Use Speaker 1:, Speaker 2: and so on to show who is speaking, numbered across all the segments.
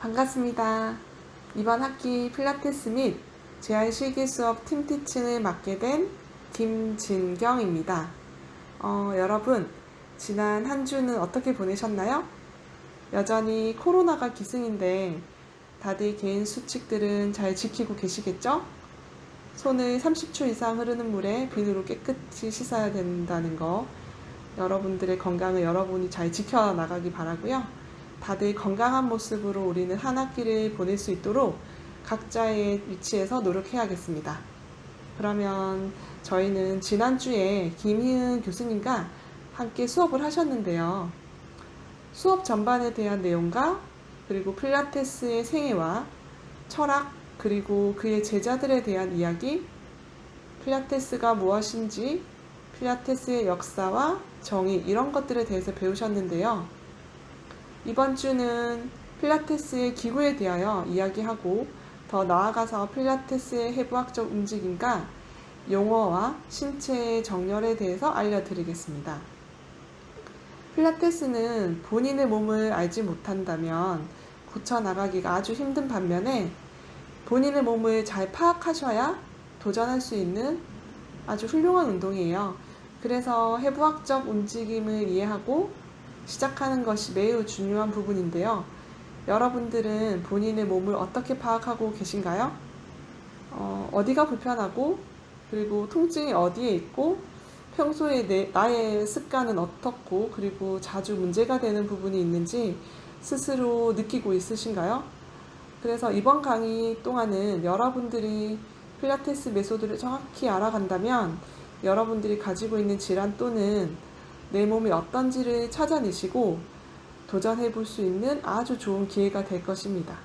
Speaker 1: 반갑습니다. 이번 학기 필라테스 및 재활실기 수업 팀티칭을 맡게 된 김진경입니다. 여러분, 지난 한 주는 어떻게 보내셨나요? 여전히 코로나가 기승인데 다들 개인 수칙들은 잘 지키고 계시겠죠? 손을 30초 이상 흐르는 물에 비누로 깨끗이 씻어야 된다는 거, 여러분들의 건강을 여러분이 잘 지켜나가기 바라고요. 다들 건강한 모습으로 우리는 한 학기를 보낼 수 있도록 각자의 위치에서 노력해야겠습니다. 그러면 저희는 지난주에 김희은 교수님과 함께 수업을 하셨는데요. 수업 전반에 대한 내용과 그리고 필라테스의 생애와 철학 그리고 그의 제자들에 대한 이야기, 필라테스가 무엇인지, 필라테스의 역사와 정의 이런 것들에 대해서 배우셨는데요. 이번 주는 필라테스의 기구에 대하여 이야기하고 더 나아가서 필라테스의 해부학적 움직임과 용어와 신체의 정렬에 대해서 알려드리겠습니다. 필라테스는 본인의 몸을 알지 못한다면 고쳐나가기가 아주 힘든 반면에 본인의 몸을 잘 파악하셔야 도전할 수 있는 아주 훌륭한 운동이에요. 그래서 해부학적 움직임을 이해하고 시작하는 것이 매우 중요한 부분인데요. 여러분들은 본인의 몸을 어떻게 파악하고 계신가요? 어디가 불편하고 그리고 통증이 어디에 있고 평소에 나의 습관은 어떻고 그리고 자주 문제가 되는 부분이 있는지 스스로 느끼고 있으신가요? 그래서 이번 강의 동안은 여러분들이 필라테스 메소드를 정확히 알아간다면 여러분들이 가지고 있는 질환 또는 내 몸이 어떤지를 찾아내시고 도전해 볼 수 있는 아주 좋은 기회가 될 것입니다.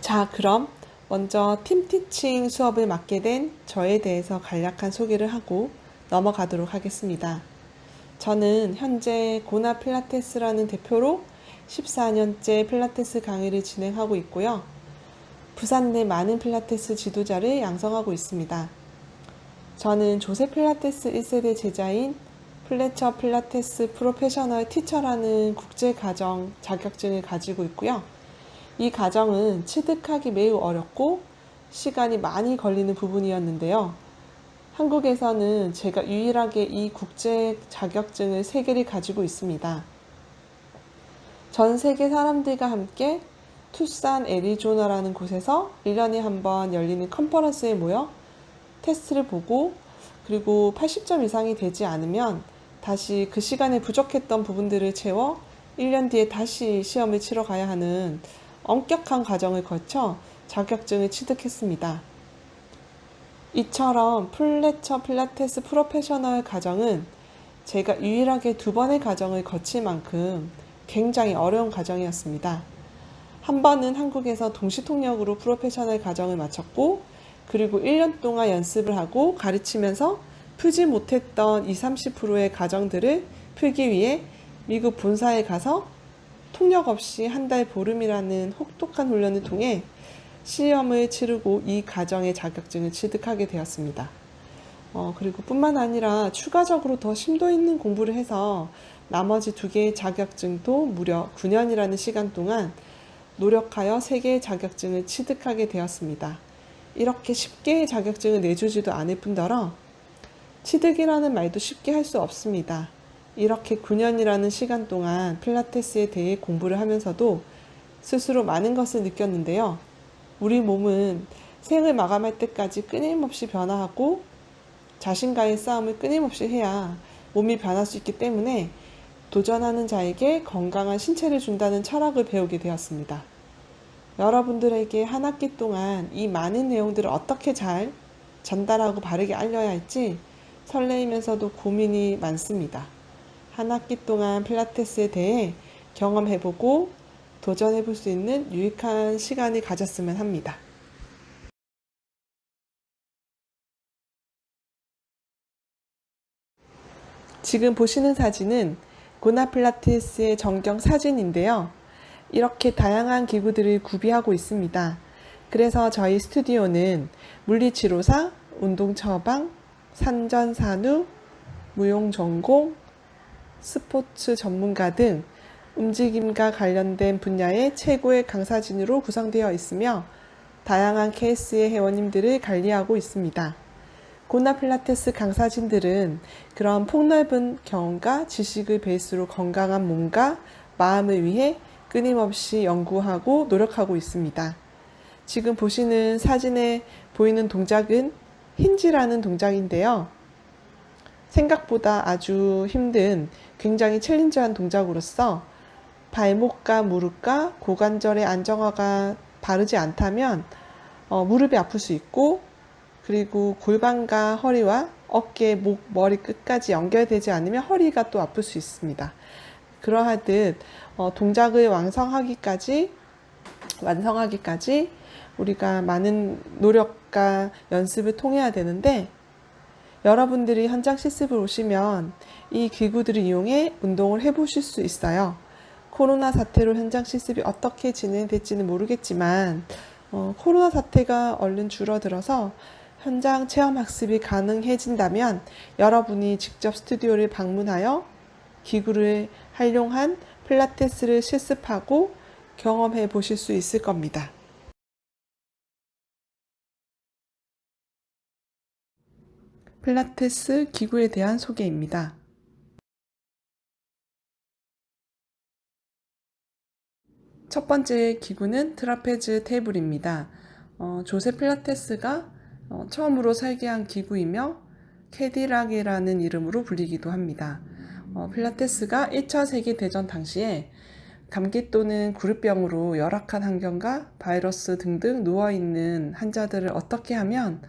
Speaker 1: 자, 그럼 먼저 팀티칭 수업을 맡게 된 저에 대해서 간략한 소개를 하고 넘어가도록 하겠습니다. 저는 현재 고나 필라테스라는 대표로 14년째 필라테스 강의를 진행하고 있고요. 부산 내 많은 필라테스 지도자를 양성하고 있습니다. 저는 조세 필라테스 1세대 제자인 플래처 필라테스 프로페셔널 티처라는 국제과정 자격증을 가지고 있고요. 이 과정은 취득하기 매우 어렵고 시간이 많이 걸리는 부분이었는데요. 한국에서는 제가 유일하게 이 국제 자격증을 3개를 가지고 있습니다. 전 세계 사람들과 함께 투싼 애리조나라는 곳에서 1년에 한 번 열리는 컨퍼런스에 모여 테스트를 보고 그리고 80점 이상이 되지 않으면 다시 그 시간에 부족했던 부분들을 채워 1년 뒤에 다시 시험을 치러 가야 하는 엄격한 과정을 거쳐 자격증을 취득했습니다. 이처럼 플래처 필라테스 프로페셔널 과정은 제가 유일하게 2번의 과정을 거칠 만큼 굉장히 어려운 과정이었습니다. 한 번은 한국에서 동시통역으로 프로페셔널 과정을 마쳤고 그리고 1년 동안 연습을 하고 가르치면서 풀지 못했던 20-30%의 과정들을 풀기 위해 미국 본사에 가서 통역 없이 한 달 보름이라는 혹독한 훈련을 통해 시험을 치르고 이 과정의 자격증을 취득하게 되었습니다. 그리고 뿐만 아니라 추가적으로 더 심도 있는 공부를 해서 나머지 2개의 자격증도 무려 9년이라는 시간 동안 노력하여 3개의 자격증을 취득하게 되었습니다. 이렇게 쉽게 자격증을 내주지도 않을 뿐더러 취득이라는 말도 쉽게 할 수 없습니다. 이렇게 9년이라는 시간 동안 필라테스에 대해 공부를 하면서도 스스로 많은 것을 느꼈는데요. 우리 몸은 생을 마감할 때까지 끊임없이 변화하고 자신과의 싸움을 끊임없이 해야 몸이 변할 수 있기 때문에 도전하는 자에게 건강한 신체를 준다는 철학을 배우게 되었습니다. 여러분들에게 한 학기 동안 이 많은 내용들을 어떻게 잘 전달하고 바르게 알려야 할지 설레이면서도 고민이 많습니다. 한 학기 동안 필라테스에 대해 경험해보고 도전해볼 수 있는 유익한 시간을 가졌으면 합니다. 지금 보시는 사진은 고나 필라테스의 전경 사진인데요. 이렇게 다양한 기구들을 구비하고 있습니다. 그래서 저희 스튜디오는 물리치료사, 운동 처방, 산전산후, 무용전공, 스포츠 전문가 등 움직임과 관련된 분야의 최고의 강사진으로 구성되어 있으며 다양한 케이스의 회원님들을 관리하고 있습니다. 고나 필라테스 강사진들은 그런 폭넓은 경험과 지식을 베이스로 건강한 몸과 마음을 위해 끊임없이 연구하고 노력하고 있습니다. 지금 보시는 사진에 보이는 동작은 힌지라는 동작인데요. 생각보다 아주 힘든 굉장히 챌린저한 동작으로서 발목과 무릎과 고관절의 안정화가 바르지 않다면 무릎이 아플 수 있고, 그리고 골반과 허리와 어깨, 목, 머리 끝까지 연결되지 않으면 허리가 또 아플 수 있습니다. 그러하듯 동작을 완성하기까지 우리가 많은 노력과 연습을 통해야 되는데, 여러분들이 현장 실습을 오시면 이 기구들을 이용해 운동을 해보실 수 있어요. 코로나 사태로 현장 실습이 어떻게 진행될지는 모르겠지만 코로나 사태가 얼른 줄어들어서 현장 체험 학습이 가능해진다면 여러분이 직접 스튜디오를 방문하여 기구를 활용한 필라테스를 실습하고 경험해 보실 수 있을 겁니다. 필라테스 기구에 대한 소개입니다. 첫 번째 기구는 트라페즈 테이블입니다. 조세 필라테스가 처음으로 설계한 기구이며 캐딜락이라는 이름으로 불리기도 합니다. 필라테스가 1차 세계대전 당시에 감기 또는 구루병으로 열악한 환경과 바이러스 등등 누워있는 환자들을 어떻게 하면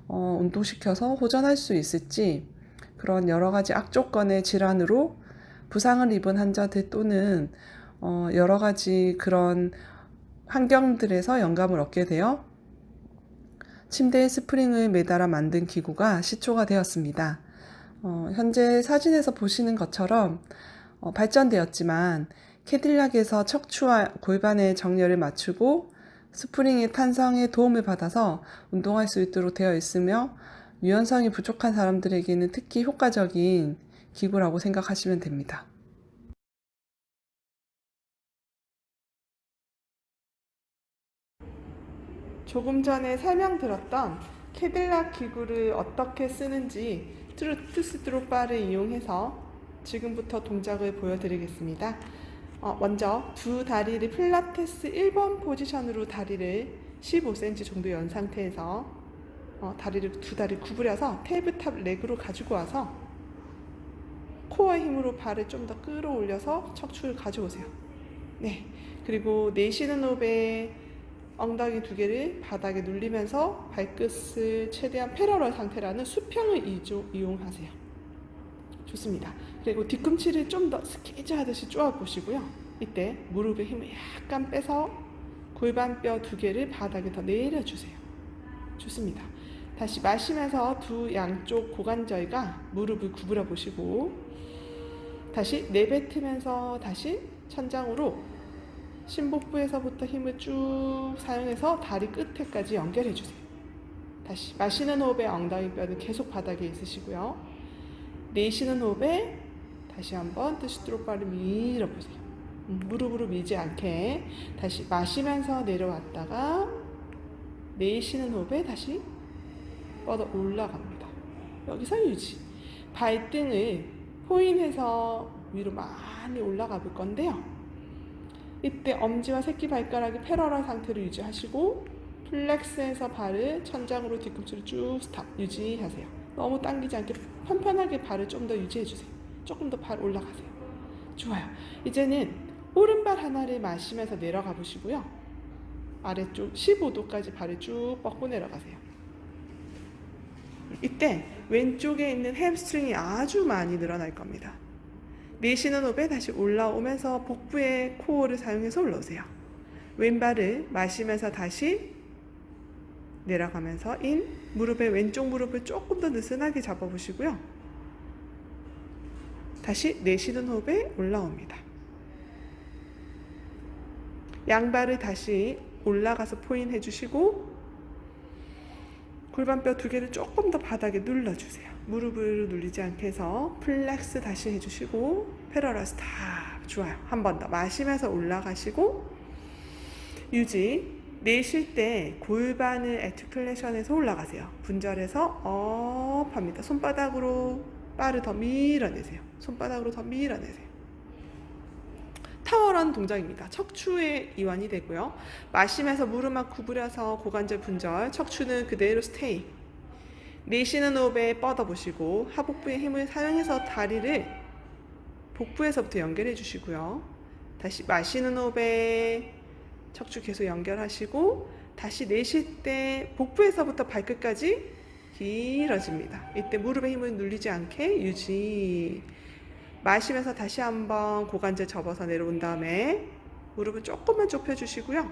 Speaker 1: 운동시켜서 호전할 수 있을지, 그런 여러 가지 악조건의 질환으로 부상을 입은 환자들 또는 여러 가지 그런 환경들에서 영감을 얻게 되어 침대에 스프링을 매달아 만든 기구가 시초가 되었습니다. 현재 사진에서 보시는 것처럼 발전되었지만 캐딜락에서 척추와 골반의 정렬을 맞추고 스프링의 탄성에 도움을 받아서 운동할 수 있도록 되어 있으며 유연성이 부족한 사람들에게는 특히 효과적인 기구라고 생각하시면 됩니다. 조금 전에 설명드렸던 캐딜락 기구를 어떻게 쓰는지 트루스드롭바를 이용해서 지금부터 동작을 보여드리겠습니다. 먼저 두 다리를 필라테스 1번 포지션으로 다리를 15cm 정도 연 상태에서 두 다리 구부려서 테이블탑 레그로 가지고 와서 코어의 힘으로 발을 좀 더 끌어올려서 척추를 가져오세요. 네, 그리고 내쉬는 호흡에 엉덩이 두 개를 바닥에 눌리면서 발끝을 최대한 패러럴 상태라는 수평을 이용하세요. 좋습니다. 그리고 뒤꿈치를 좀 더 스키즈 하듯이 쪼아 보시고요. 이때 무릎의 힘을 약간 빼서 골반뼈 두 개를 바닥에 더 내려주세요. 좋습니다. 다시 마시면서 두 양쪽 고관절과 무릎을 구부려 보시고 다시 내뱉으면서 다시 천장으로 심복부에서부터 힘을 쭉 사용해서 다리 끝에까지 연결해 주세요. 다시 마시는 호흡에 엉덩이 뼈는 계속 바닥에 있으시고요. 내쉬는 호흡에 다시 한번 트루스드롭바를 밀어보세요. 무릎으로 밀지 않게 다시 마시면서 내려왔다가 내쉬는 호흡에 다시 뻗어 올라갑니다. 여기서 유지. 발등을 포인해서 위로 많이 올라가 볼 건데요. 이때 엄지와 새끼발가락이 패러럴 상태로 유지하시고 플렉스해서 발을 천장으로 뒤꿈치로 쭉 스탑 유지하세요. 너무 당기지 않게 편편하게 발을 좀 더 유지해주세요. 조금 더 발 올라가세요. 좋아요. 이제는 오른발 하나를 마시면서 내려가 보시고요. 아래쪽 15도까지 발을 쭉 뻗고 내려가세요. 이때 왼쪽에 있는 햄스트링이 아주 많이 늘어날 겁니다. 내쉬는 호흡에 다시 올라오면서 복부의 코어를 사용해서 올라오세요. 왼발을 마시면서 다시 내려가면서 무릎의 왼쪽 무릎을 조금 더 느슨하게 잡아보시고요. 다시 내쉬는 호흡에 올라옵니다. 양발을 다시 올라가서 포인해 주시고 골반뼈 두 개를 조금 더 바닥에 눌러주세요. 무릎을 눌리지 않게 해서 플렉스 다시 해주시고 패러럴 스탑. 좋아요. 한 번 더 마시면서 올라가시고 유지. 내쉴 때 골반을 애티큘레이션에서 올라가세요. 분절해서 업 합니다. 손바닥으로 바를 더 밀어내세요. 손바닥으로 더 밀어내세요. 타워런 동작입니다. 척추에 이완이 되고요. 마시면서 무릎만 구부려서 고관절 분절, 척추는 그대로 스테이. 내쉬는 호흡에 뻗어보시고 하복부의 힘을 사용해서 다리를 복부에서부터 연결해 주시고요. 다시 마시는 호흡에 척추 계속 연결하시고 다시 내쉴 때 복부에서부터 발끝까지 길어집니다. 이때 무릎의 힘을 눌리지 않게 유지. 마시면서 다시 한번 고관절 접어서 내려온 다음에 무릎을 조금만 좁혀주시고요.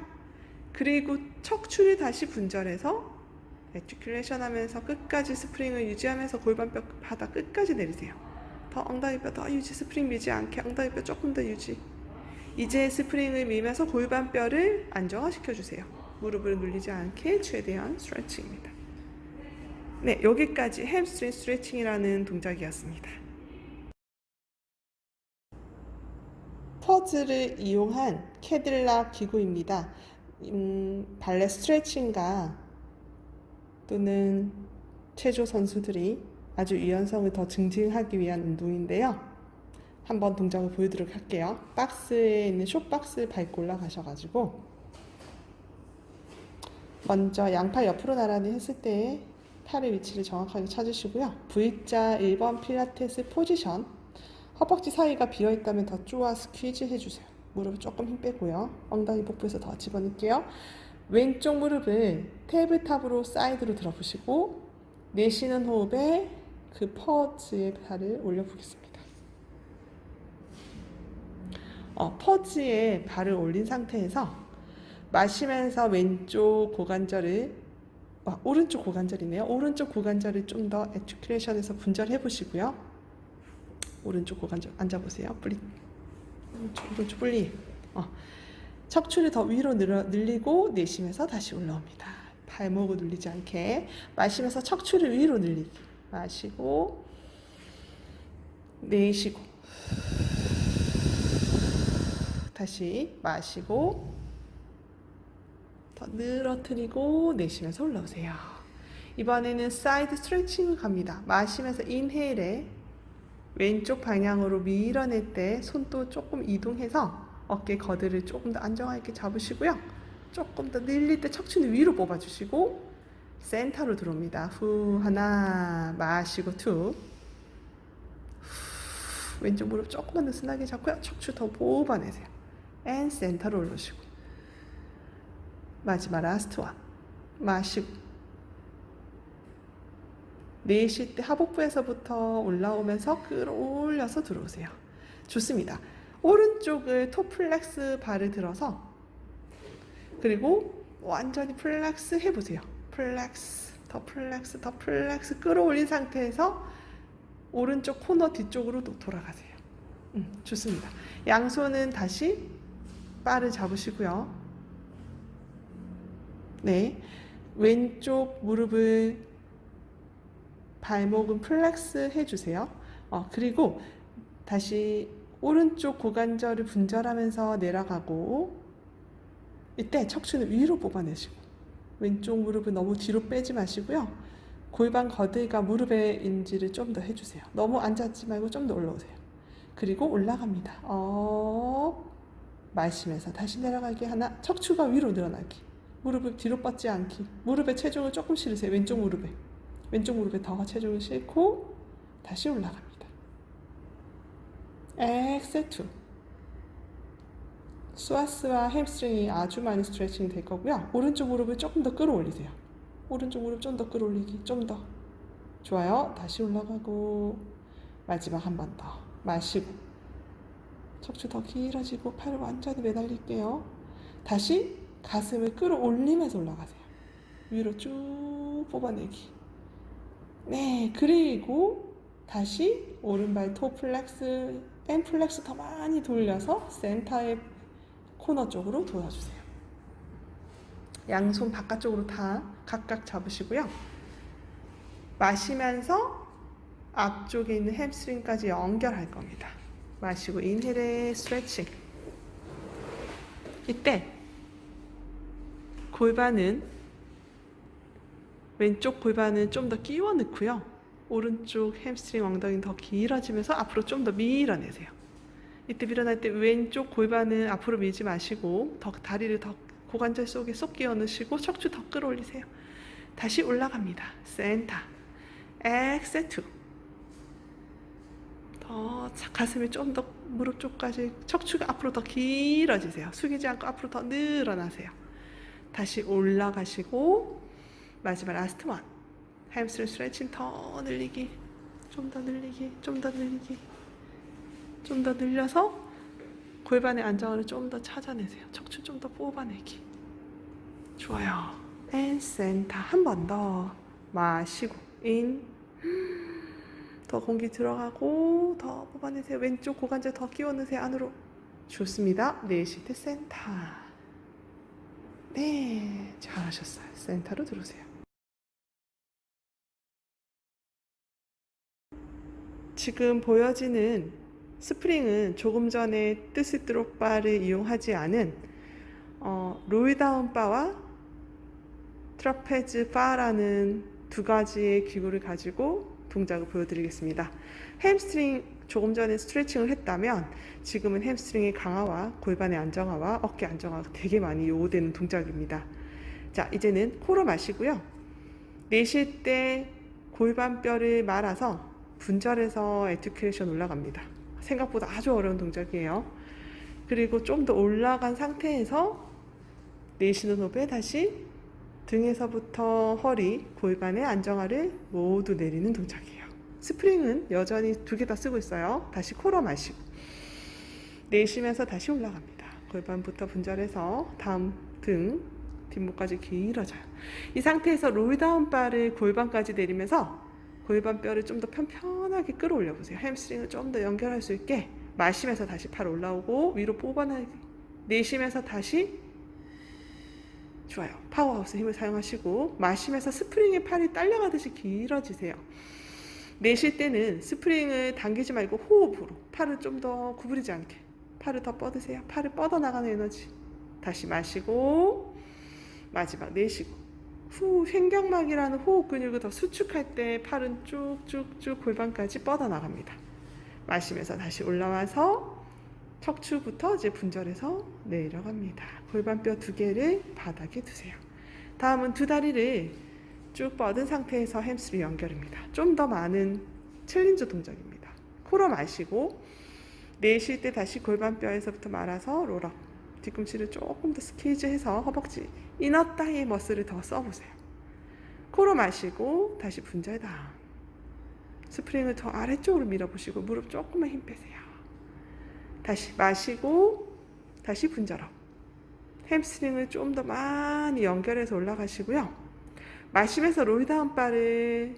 Speaker 1: 그리고 척추를 다시 분절해서 애티큘레이션 하면서 끝까지 스프링을 유지하면서 골반뼈 바닥 끝까지 내리세요. 더 엉덩이뼈 더 유지. 스프링 밀지 않게 엉덩이뼈 조금 더 유지. 이제 스프링을 밀면서 골반뼈를 안정화시켜주세요. 무릎을 눌리지 않게 최대한 스트레칭입니다. 네, 여기까지 햄스트링 스트레칭이라는 동작이었습니다. 퍼즈를 이용한 캐딜락 기구입니다. 발레 스트레칭과 또는 체조 선수들이 아주 유연성을 더 증진하기 위한 운동인데요. 한번 동작을 보여드리도록 할게요. 박스에 있는 숏박스 밟고 올라가셔가지고 먼저 양팔 옆으로 나란히 했을 때 팔의 위치를 정확하게 찾으시고요. V자 1번 필라테스 포지션. 허벅지 사이가 비어있다면 더 쪼아 스퀴즈 해주세요. 무릎 조금 힘 빼고요. 엉덩이 복부에서 더 집어넣을게요. 왼쪽 무릎을 테이블탑으로 사이드로 들어보시고 내쉬는 호흡에 그 퍼즈의 발을 올려보겠습니다. 퍼즈에 발을 올린 상태에서 마시면서 왼쪽 고관절을 오른쪽 고관절이네요. 오른쪽 고관절을 좀 더 애티큘레이션에서 분절해 보시고요. 오른쪽 고관절 앉아보세요. 뿌리 오른쪽 뿌리. 척추를 더 위로 늘리고 내쉬면서 다시 올라옵니다. 발목을 눌리지 않게 마시면서 척추를 위로 늘리기. 마시고 내쉬고 다시 마시고 더 늘어뜨리고 내쉬면서 올라오세요. 이번에는 사이드 스트레칭을 갑니다. 마시면서 인헤일에 왼쪽 방향으로 밀어낼 때 손도 조금 이동해서 어깨 거드를 조금 더 안정하게 잡으시고요. 조금 더 늘릴 때 척추는 위로 뽑아주시고 센터로 들어옵니다. 후 하나 마시고 투 왼쪽 무릎 조금만 느슨하게 잡고요. 척추 더 뽑아내세요. 앤 센터로 올라오시고 마지막 라스트 원 마시고 내쉴 때 하복부에서부터 올라오면서 끌어올려서 들어오세요. 좋습니다. 오른쪽을 토플렉스 발을 들어서 그리고 완전히 플렉스 해보세요. 플렉스 더 플렉스 더 플렉스 끌어올린 상태에서 오른쪽 코너 뒤쪽으로 돌아가세요. 좋습니다. 양손은 다시 바를 잡으시고요. 네, 왼쪽 무릎을 발목은 플렉스 해주세요. 그리고 다시 오른쪽 고관절을 분절하면서 내려가고 이때 척추는 위로 뽑아내시고 왼쪽 무릎을 너무 뒤로 빼지 마시고요. 골반 거드가 무릎의 인지를 좀 더 해주세요. 너무 앉았지 말고 좀 더 올라오세요. 그리고 올라갑니다. 마시면서 다시 내려가기 하나. 척추가 위로 늘어나기. 무릎을 뒤로 뻗지 않기. 무릎에 체중을 조금 실으세요. 왼쪽 무릎에 더 체중을 싣고 다시 올라갑니다. 엑셀 2. 스와스와 햄스트링이 아주 많이 스트레칭이 될 거고요. 오른쪽 무릎을 조금 더 끌어올리세요. 오른쪽 무릎 좀 더 끌어올리기. 좀 더. 좋아요. 다시 올라가고 마지막 한 번 더. 마시고 척추 더 길어지고 팔을 완전히 매달릴게요. 다시 가슴을 끌어올리면서 올라가세요. 위로 쭉 뽑아내기. 네, 그리고 다시 오른발 토 플렉스, 앤 플렉스 더 많이 돌려서 센터의 코너 쪽으로 돌아주세요. 양손 바깥쪽으로 다 각각 잡으시고요. 마시면서 앞쪽에 있는 햄스트링까지 연결할 겁니다. 마시고 인헬에 스트레칭. 이때 왼쪽 골반은 좀 더 끼워 넣고요. 오른쪽 햄스트링 엉덩이는 더 길어지면서 앞으로 좀 더 밀어내세요. 이때 밀어낼 때 왼쪽 골반은 앞으로 밀지 마시고 다리를 더 고관절 속에 쏙 끼워 넣으시고 척추 더 끌어올리세요. 다시 올라갑니다. 센터 엑세트. 더 가슴이 좀 더 무릎 쪽까지 척추가 앞으로 더 길어지세요. 숙이지 않고 앞으로 더 늘어나세요. 다시 올라가시고 마지막 라스트 원. 햄스트링 스트레칭 더 늘리기, 좀 더 늘리기, 좀 더 늘리기, 좀 더 늘려서 골반의 안정을 좀 더 찾아내세요. 척추 좀 더 뽑아내기. 좋아요. 앤 센터. 한 번 더 마시고 인. 더 공기 들어가고 더 뽑아내세요. 왼쪽 고관절 더 끼워 넣으세요. 안으로. 좋습니다. 내쉴 때 센터. 네, 잘하셨어요. 센터로 들어오세요. 지금 보여지는 스프링은 조금 전에 뜨시도록 바를 이용하지 않은 롤다운 바와 트라페즈 바라는 두 가지의 기구를 가지고 동작을 보여드리겠습니다. 햄스트링 조금 전에 스트레칭을 했다면 지금은 햄스트링의 강화와 골반의 안정화와 어깨 안정화가 되게 많이 요구되는 동작입니다. 자, 이제는 코로 마시고요. 내쉴 때 골반뼈를 말아서 분절해서 에티큐레이션 올라갑니다. 생각보다 아주 어려운 동작이에요. 그리고 좀 더 올라간 상태에서 내쉬는 호흡에 다시 등에서부터 허리, 골반의 안정화를 모두 내리는 동작이에요. 스프링은 여전히 두 개 다 쓰고 있어요. 다시 코로 마시고 내쉬면서 다시 올라갑니다. 골반부터 분절해서 다음 등, 뒷목까지 길어져요. 이 상태에서 롤다운 바를 골반까지 내리면서 골반뼈를 좀 더 편편하게 끌어올려 보세요. 햄스트링을 좀 더 연결할 수 있게 마시면서 다시 팔 올라오고 위로 뽑아내기. 내쉬면서 다시. 좋아요. 파워하우스 힘을 사용하시고 마시면서 스프링의 팔이 딸려가듯이 길어지세요. 내쉴 때는 스프링을 당기지 말고 호흡으로 팔을 좀 더 구부리지 않게 팔을 더 뻗으세요. 팔을 뻗어나가는 에너지. 다시 마시고 마지막 내쉬고 후. 횡격막이라는 호흡 근육을 더 수축할 때 팔은 쭉쭉쭉 골반까지 뻗어나갑니다. 마시면서 다시 올라와서 척추부터 이제 분절해서 내려갑니다. 골반뼈 두 개를 바닥에 두세요. 다음은 두 다리를 쭉 뻗은 상태에서 햄스트링 연결입니다. 좀 더 많은 챌린저 동작입니다. 코로 마시고 내쉴 때 다시 골반뼈에서부터 말아서 롤업. 뒤꿈치를 조금 더 스퀴즈해서 허벅지 이너 타이 머슬을 더 써보세요. 코로 마시고 다시 분절 다운. 스프링을 더 아래쪽으로 밀어보시고 무릎 조금만 힘 빼세요. 다시 마시고 다시 분절업. 햄스트링을 좀 더 많이 연결해서 올라가시고요. 마시면서 롤다운 바를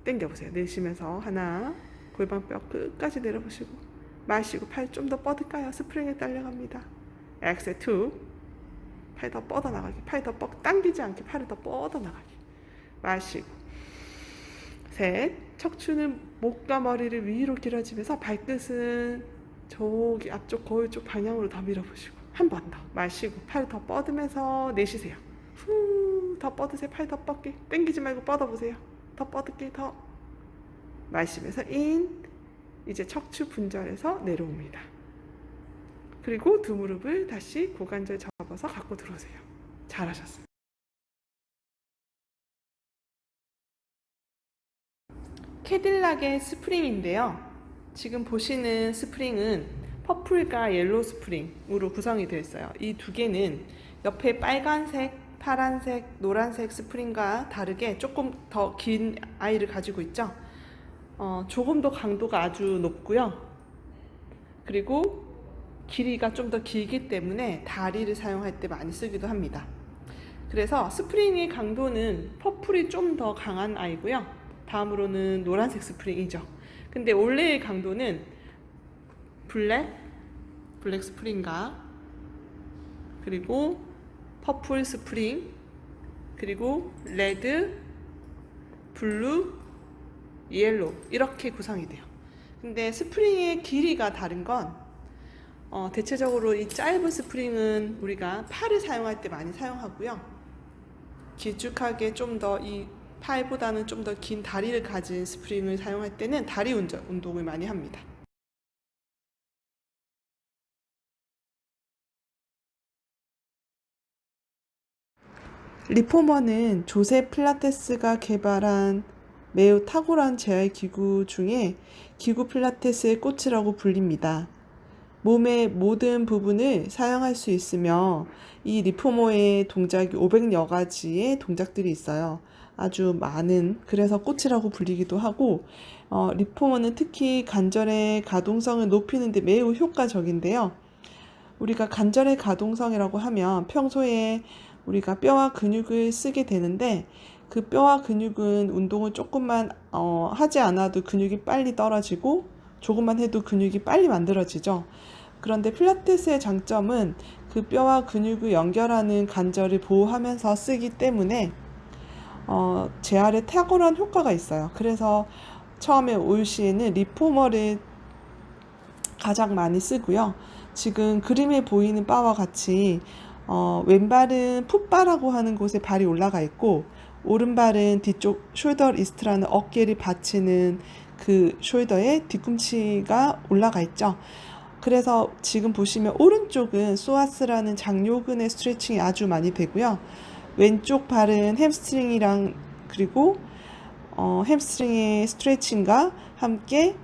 Speaker 1: 당겨보세요. 내쉬면서 하나, 골반뼈 끝까지 내려보시고 마시고 팔 좀 더 뻗을까요? 스프링에 딸려갑니다. 엑셀 2. 팔 더 뻗어나가기. 팔 더 당기지 않게 팔을 더 뻗어나가기. 마시고 셋. 척추는 목과 머리를 위로 길어지면서 발끝은 저기 앞쪽 거울 쪽 방향으로 더 밀어보시고 한 번 더 마시고 팔 더 뻗으면서 내쉬세요. 후. 더 뻗으세요. 팔 더 뻗게. 당기지 말고 뻗어보세요. 더 뻗을게. 더 마시면서 인. 이제 척추 분절해서 내려옵니다. 그리고 두 무릎을 다시 고관절 접어서 갖고 들어오세요. 잘하셨습니다. 캐딜락의 스프링인데요. 지금 보시는 스프링은 퍼플과 옐로우 스프링으로 구성이 되어 있어요. 이 두 개는 옆에 빨간색, 파란색, 노란색 스프링과 다르게 조금 더 긴 아이를 가지고 있죠. 조금 더 강도가 아주 높고요. 그리고 길이가 좀 더 길기 때문에 다리를 사용할 때 많이 쓰기도 합니다. 그래서 스프링의 강도는 퍼플이 좀 더 강한 아이고요. 다음으로는 노란색 스프링이죠. 근데 원래의 강도는 블랙 스프링과 그리고 퍼플 스프링 그리고 레드, 블루, 옐로우 이렇게 구성이 돼요. 근데 스프링의 길이가 다른 건 대체적으로 이 짧은 스프링은 우리가 팔을 사용할 때 많이 사용하고요. 길쭉하게 좀 더 이 팔보다는 좀 더 긴 다리를 가진 스프링을 사용할 때는 다리 운동을 많이 합니다. 리포머는 조세 필라테스가 개발한 매우 탁월한 재활 기구 중에 기구 필라테스의 꽃이라고 불립니다. 몸의 모든 부분을 사용할 수 있으며 이 리포머의 동작이 500여 가지의 동작들이 있어요. 아주 많은, 그래서 꽃이라고 불리기도 하고 리포머는 특히 관절의 가동성을 높이는 데 매우 효과적인데요. 우리가 관절의 가동성이라고 하면 평소에 우리가 뼈와 근육을 쓰게 되는데 그 뼈와 근육은 운동을 조금만 하지 않아도 근육이 빨리 떨어지고 조금만 해도 근육이 빨리 만들어지죠. 그런데 필라테스의 장점은 그 뼈와 근육을 연결하는 관절을 보호하면서 쓰기 때문에 재활에 탁월한 효과가 있어요. 그래서 처음에 올 시에는 리포머를 가장 많이 쓰고요. 지금 그림에 보이는 바와 같이 왼발은 풋바라고 하는 곳에 발이 올라가 있고 오른발은 뒤쪽 숄더 리스트라는 어깨를 받치는 그 숄더에 뒤꿈치가 올라가 있죠. 그래서 지금 보시면 오른쪽은 소아스라는 장요근의 스트레칭이 아주 많이 되고요. 왼쪽 발은 햄스트링이랑 그리고 햄스트링의 스트레칭과 함께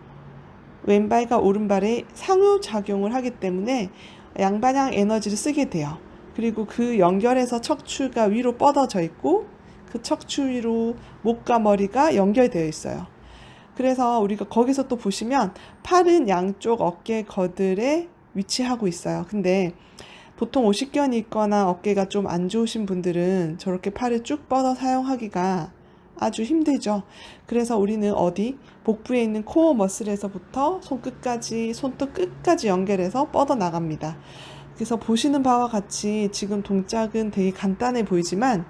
Speaker 1: 왼발과 오른발에 상호작용을 하기 때문에 양방향 에너지를 쓰게 돼요. 그리고 그 연결해서 척추가 위로 뻗어져 있고 그 척추 위로 목과 머리가 연결되어 있어요. 그래서 우리가 거기서 또 보시면 팔은 양쪽 어깨 거들에 위치하고 있어요. 근데 보통 오십견이 있거나 어깨가 좀 안 좋으신 분들은 저렇게 팔을 쭉 뻗어 사용하기가 아주 힘들죠. 그래서 우리는 복부에 있는 코어 머슬에서부터 손끝까지, 손톱 끝까지 연결해서 뻗어 나갑니다. 그래서 보시는 바와 같이 지금 동작은 되게 간단해 보이지만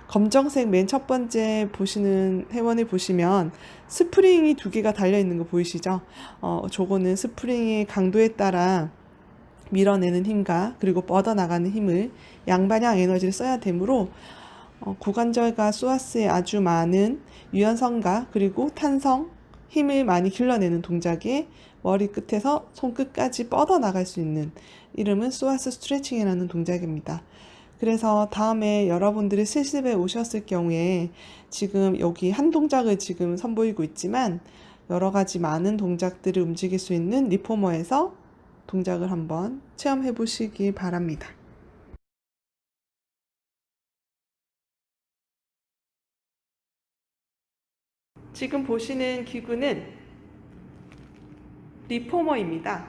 Speaker 1: 검정색 맨 첫 번째 보시는 회원을 보시면 스프링이 2개가 달려있는 거 보이시죠? 저거는 스프링의 강도에 따라 밀어내는 힘과 그리고 뻗어나가는 힘을 양방향 에너지를 써야 되므로 고관절과 소아스에 아주 많은 유연성과 그리고 탄성, 힘을 많이 길러내는 동작에 머리 끝에서 손끝까지 뻗어나갈 수 있는 이름은 소아스 스트레칭이라는 동작입니다. 그래서 다음에 여러분들이 실습에 오셨을 경우에 지금 여기 한 동작을 지금 선보이고 있지만 여러 가지 많은 동작들을 움직일 수 있는 리포머에서 동작을 한번 체험해 보시기 바랍니다. 지금 보시는 기구는 리포머입니다.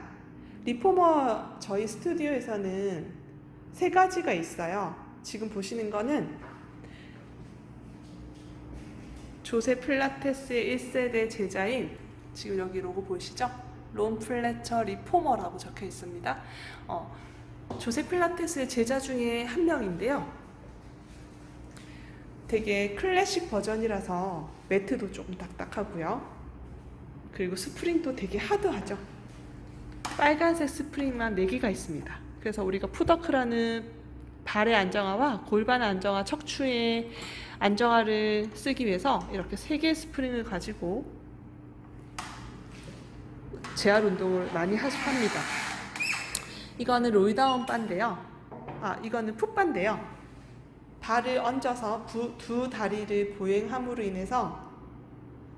Speaker 1: 리포머 저희 스튜디오에서는 3가지가 있어요. 지금 보시는 거는 조세 필라테스의 1세대 제자인 지금 여기 로고 보이시죠? 론 플래처 리포머라고 적혀 있습니다. 조세 필라테스의 제자 중에 한 명인데요. 되게 클래식 버전이라서 매트도 조금 딱딱하고요. 그리고 스프링도 되게 하드하죠. 빨간색 스프링만 4개가 있습니다. 그래서 우리가 푸더크라는 발의 안정화와 골반 안정화, 척추의 안정화를 쓰기 위해서 이렇게 3개의 스프링을 가지고 재활 운동을 많이 합니다. 이거는 롤다운 바인데요. 이거는 풋바인데요. 발을 얹어서 두 다리를 보행함으로 인해서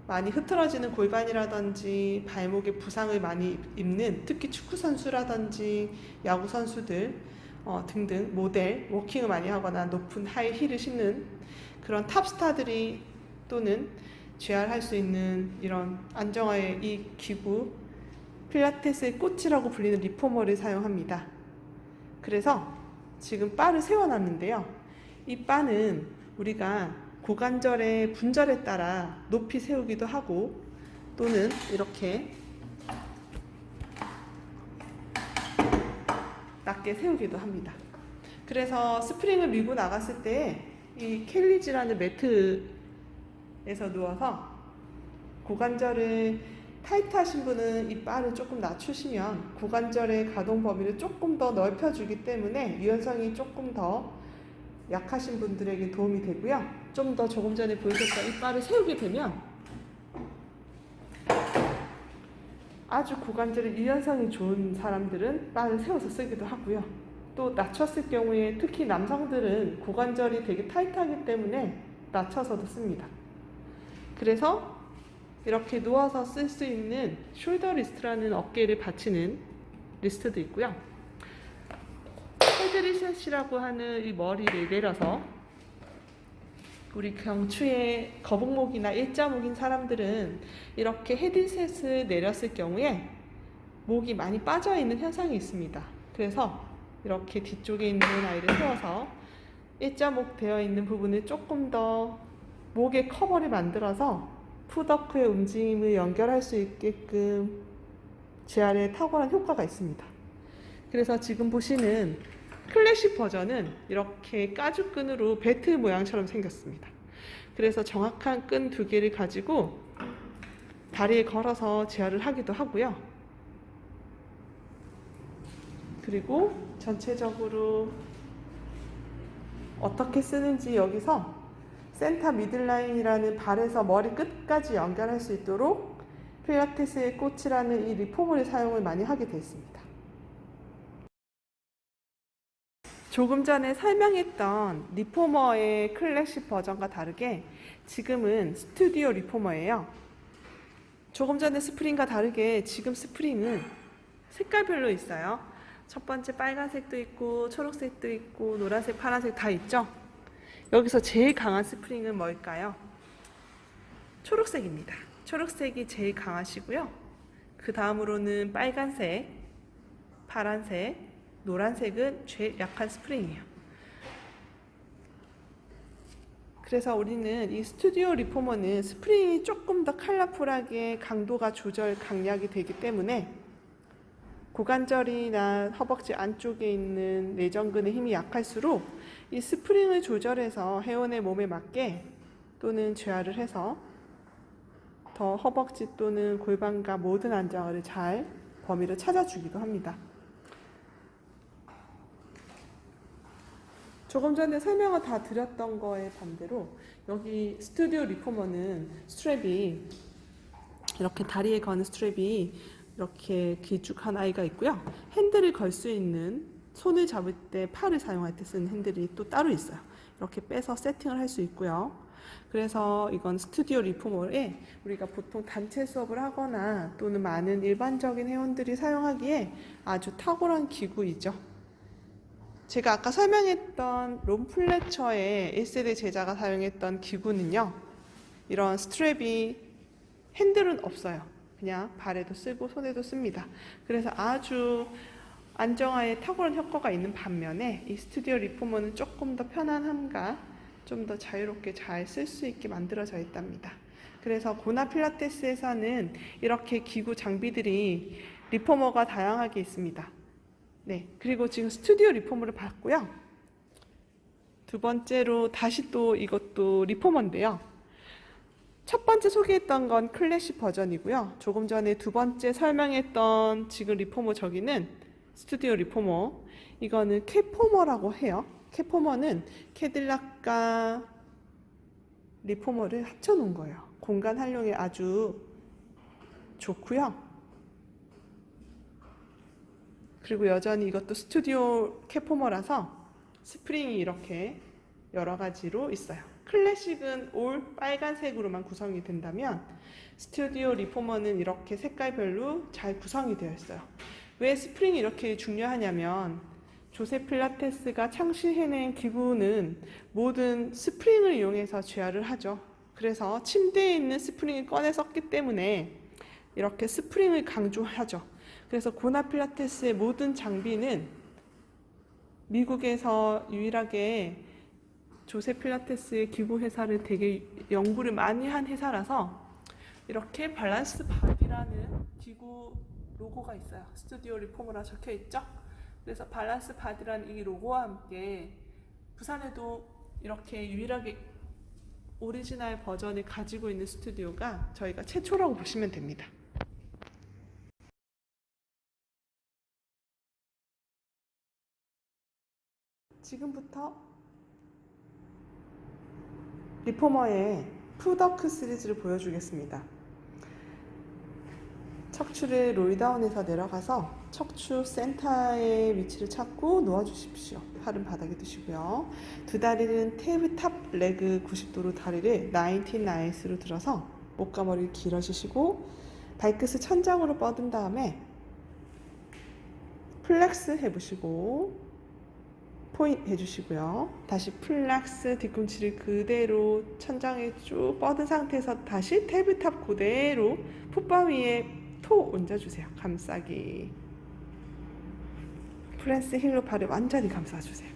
Speaker 1: 많이 흐트러지는 골반이라든지 발목에 부상을 많이 입는 특히 축구 선수라든지 야구 선수들 등등 모델 워킹을 많이 하거나 높은 하이 힐을 신는 그런 탑스타들이 또는 재활할 수 있는 이런 안정화의 이 기구 필라테스의 꽃이라고 불리는 리포머를 사용합니다. 그래서 지금 바를 세워놨는데요. 이 바는 우리가 고관절의 분절에 따라 높이 세우기도 하고 또는 이렇게 낮게 세우기도 합니다. 그래서 스프링을 밀고 나갔을 때 이 켈리지라는 매트 상태에서 누워서 고관절을 타이트하신 분은 이 바를 조금 낮추시면 고관절의 가동 범위를 조금 더 넓혀주기 때문에 유연성이 조금 더 약하신 분들에게 도움이 되고요. 좀 더 조금 전에 보여줬던 이 바를 세우게 되면 아주 고관절의 유연성이 좋은 사람들은 바를 세워서 쓰기도 하고요. 또 낮췄을 경우에 특히 남성들은 고관절이 되게 타이트하기 때문에 낮춰서도 씁니다. 그래서 이렇게 누워서 쓸 수 있는 숄더 리스트라는 어깨를 받치는 리스트도 있고요. 헤드 리셋이라고 하는 이 머리를 내려서 우리 경추에 거북목이나 일자목인 사람들은 이렇게 헤드 리셋을 내렸을 경우에 목이 많이 빠져 있는 현상이 있습니다. 그래서 이렇게 뒤쪽에 있는 아이를 세워서 일자목 되어 있는 부분을 조금 더 목의 커버를 만들어서 풋워크의 움직임을 연결할 수 있게끔 재활에 탁월한 효과가 있습니다. 그래서 지금 보시는 클래식 버전은 이렇게 가죽끈으로 벨트 모양처럼 생겼습니다. 그래서 정확한 끈 2개를 가지고 다리에 걸어서 재활을 하기도 하고요. 그리고 전체적으로 어떻게 쓰는지 여기서 센터 미들라인이라는 발에서 머리 끝까지 연결할 수 있도록 필라테스의 꽃이라는 이 리포머를 사용을 많이 하게 되어 있습니다. 조금 전에 설명했던 리포머의 클래식 버전과 다르게 지금은 스튜디오 리포머예요. 조금 전에 스프링과 다르게 지금 스프링은 색깔별로 있어요. 첫 번째 빨간색도 있고 초록색도 있고 노란색, 파란색 다 있죠? 여기서 제일 강한 스프링은 뭘까요? 초록색입니다. 초록색이 제일 강하시고요. 그 다음으로는 빨간색, 파란색, 노란색은 제일 약한 스프링이에요. 그래서 우리는 이 스튜디오 리포머는 스프링이 조금 더 컬러풀하게 강도가 조절 강약이 되기 때문에 고관절이나 허벅지 안쪽에 있는 내전근의 힘이 약할수록 이 스프링을 조절해서 회원의 몸에 맞게 또는 재활을 해서 더 허벅지 또는 골반과 모든 안정화를 잘 범위를 찾아주기도 합니다. 조금 전에 설명을 다 드렸던 거에 반대로 여기 스튜디오 리포머는 스트랩이 이렇게 다리에 거는 스트랩이 이렇게 길쭉한 아이가 있고요. 핸들을 걸 수 있는 손을 잡을 때 팔을 사용할 때 쓰는 핸들이 또 따로 있어요. 이렇게 빼서 세팅을 할 수 있고요. 그래서 이건 스튜디오 리포머에 우리가 보통 단체 수업을 하거나 또는 많은 일반적인 회원들이 사용하기에 아주 탁월한 기구이죠. 제가 아까 설명했던 론 플래처의 1세대 제자가 사용했던 기구는요. 이런 스트랩이 핸들은 없어요. 그냥 발에도 쓰고 손에도 씁니다. 그래서 아주 안정화에 탁월한 효과가 있는 반면에 이 스튜디오 리포머는 조금 더 편안함과 좀 더 자유롭게 잘 쓸 수 있게 만들어져 있답니다. 그래서 고나 필라테스에서는 이렇게 기구 장비들이 리포머가 다양하게 있습니다. 네, 그리고 지금 스튜디오 리포머를 봤고요. 두 번째로 다시 또 이것도 리포머인데요. 첫 번째 소개했던 건 클래식 버전이고요. 조금 전에 두 번째 설명했던 지금 리포머 저기는 스튜디오 리포머. 이거는 캐포머라고 해요. 캐포머는 캐딜락과 리포머를 합쳐놓은 거예요. 공간 활용에 아주 좋고요. 그리고 여전히 이것도 스튜디오 캐포머라서 스프링이 이렇게 여러 가지로 있어요. 클래식은 올 빨간색으로만 구성이 된다면 스튜디오 리포머는 이렇게 색깔별로 잘 구성이 되어 있어요. 왜 스프링이 이렇게 중요하냐면 조세 필라테스가 창시해낸 기구는 모든 스프링을 이용해서 재활을 하죠. 그래서 침대에 있는 스프링을 꺼내 썼기 때문에 이렇게 스프링을 강조하죠. 그래서 고나 필라테스의 모든 장비는 미국에서 유일하게 조세 필라테스의 기구 회사를 되게 연구를 많이 한 회사라서 이렇게 밸런스 바디라는 기구 로고가 있어요. 스튜디오 리포머라 적혀 있죠. 그래서 밸런스 바디라는 이 로고와 함께 부산에도 이렇게 유일하게 오리지널 버전을 가지고 있는 스튜디오가 저희가 최초라고 보시면 됩니다. 지금부터 리포머의 푸더크 시리즈를 보여주겠습니다. 척추를 롤다운해서 내려가서 척추 센터의 위치를 찾고 놓아주십시오. 팔은 바닥에 두시고요. 두 다리는 테이블탑 레그 90도로 다리를 99스로 들어서 목과 머리를 길어지시고 발끝을 천장으로 뻗은 다음에 플렉스 해보시고 포인트 해주시고요. 다시 플렉스, 뒤꿈치를 그대로 천장에 쭉 뻗은 상태에서 다시 테이블탑 그대로 풋바 위에 토 얹어주세요. 감싸기. 프레스 힐로 발을 완전히 감싸주세요.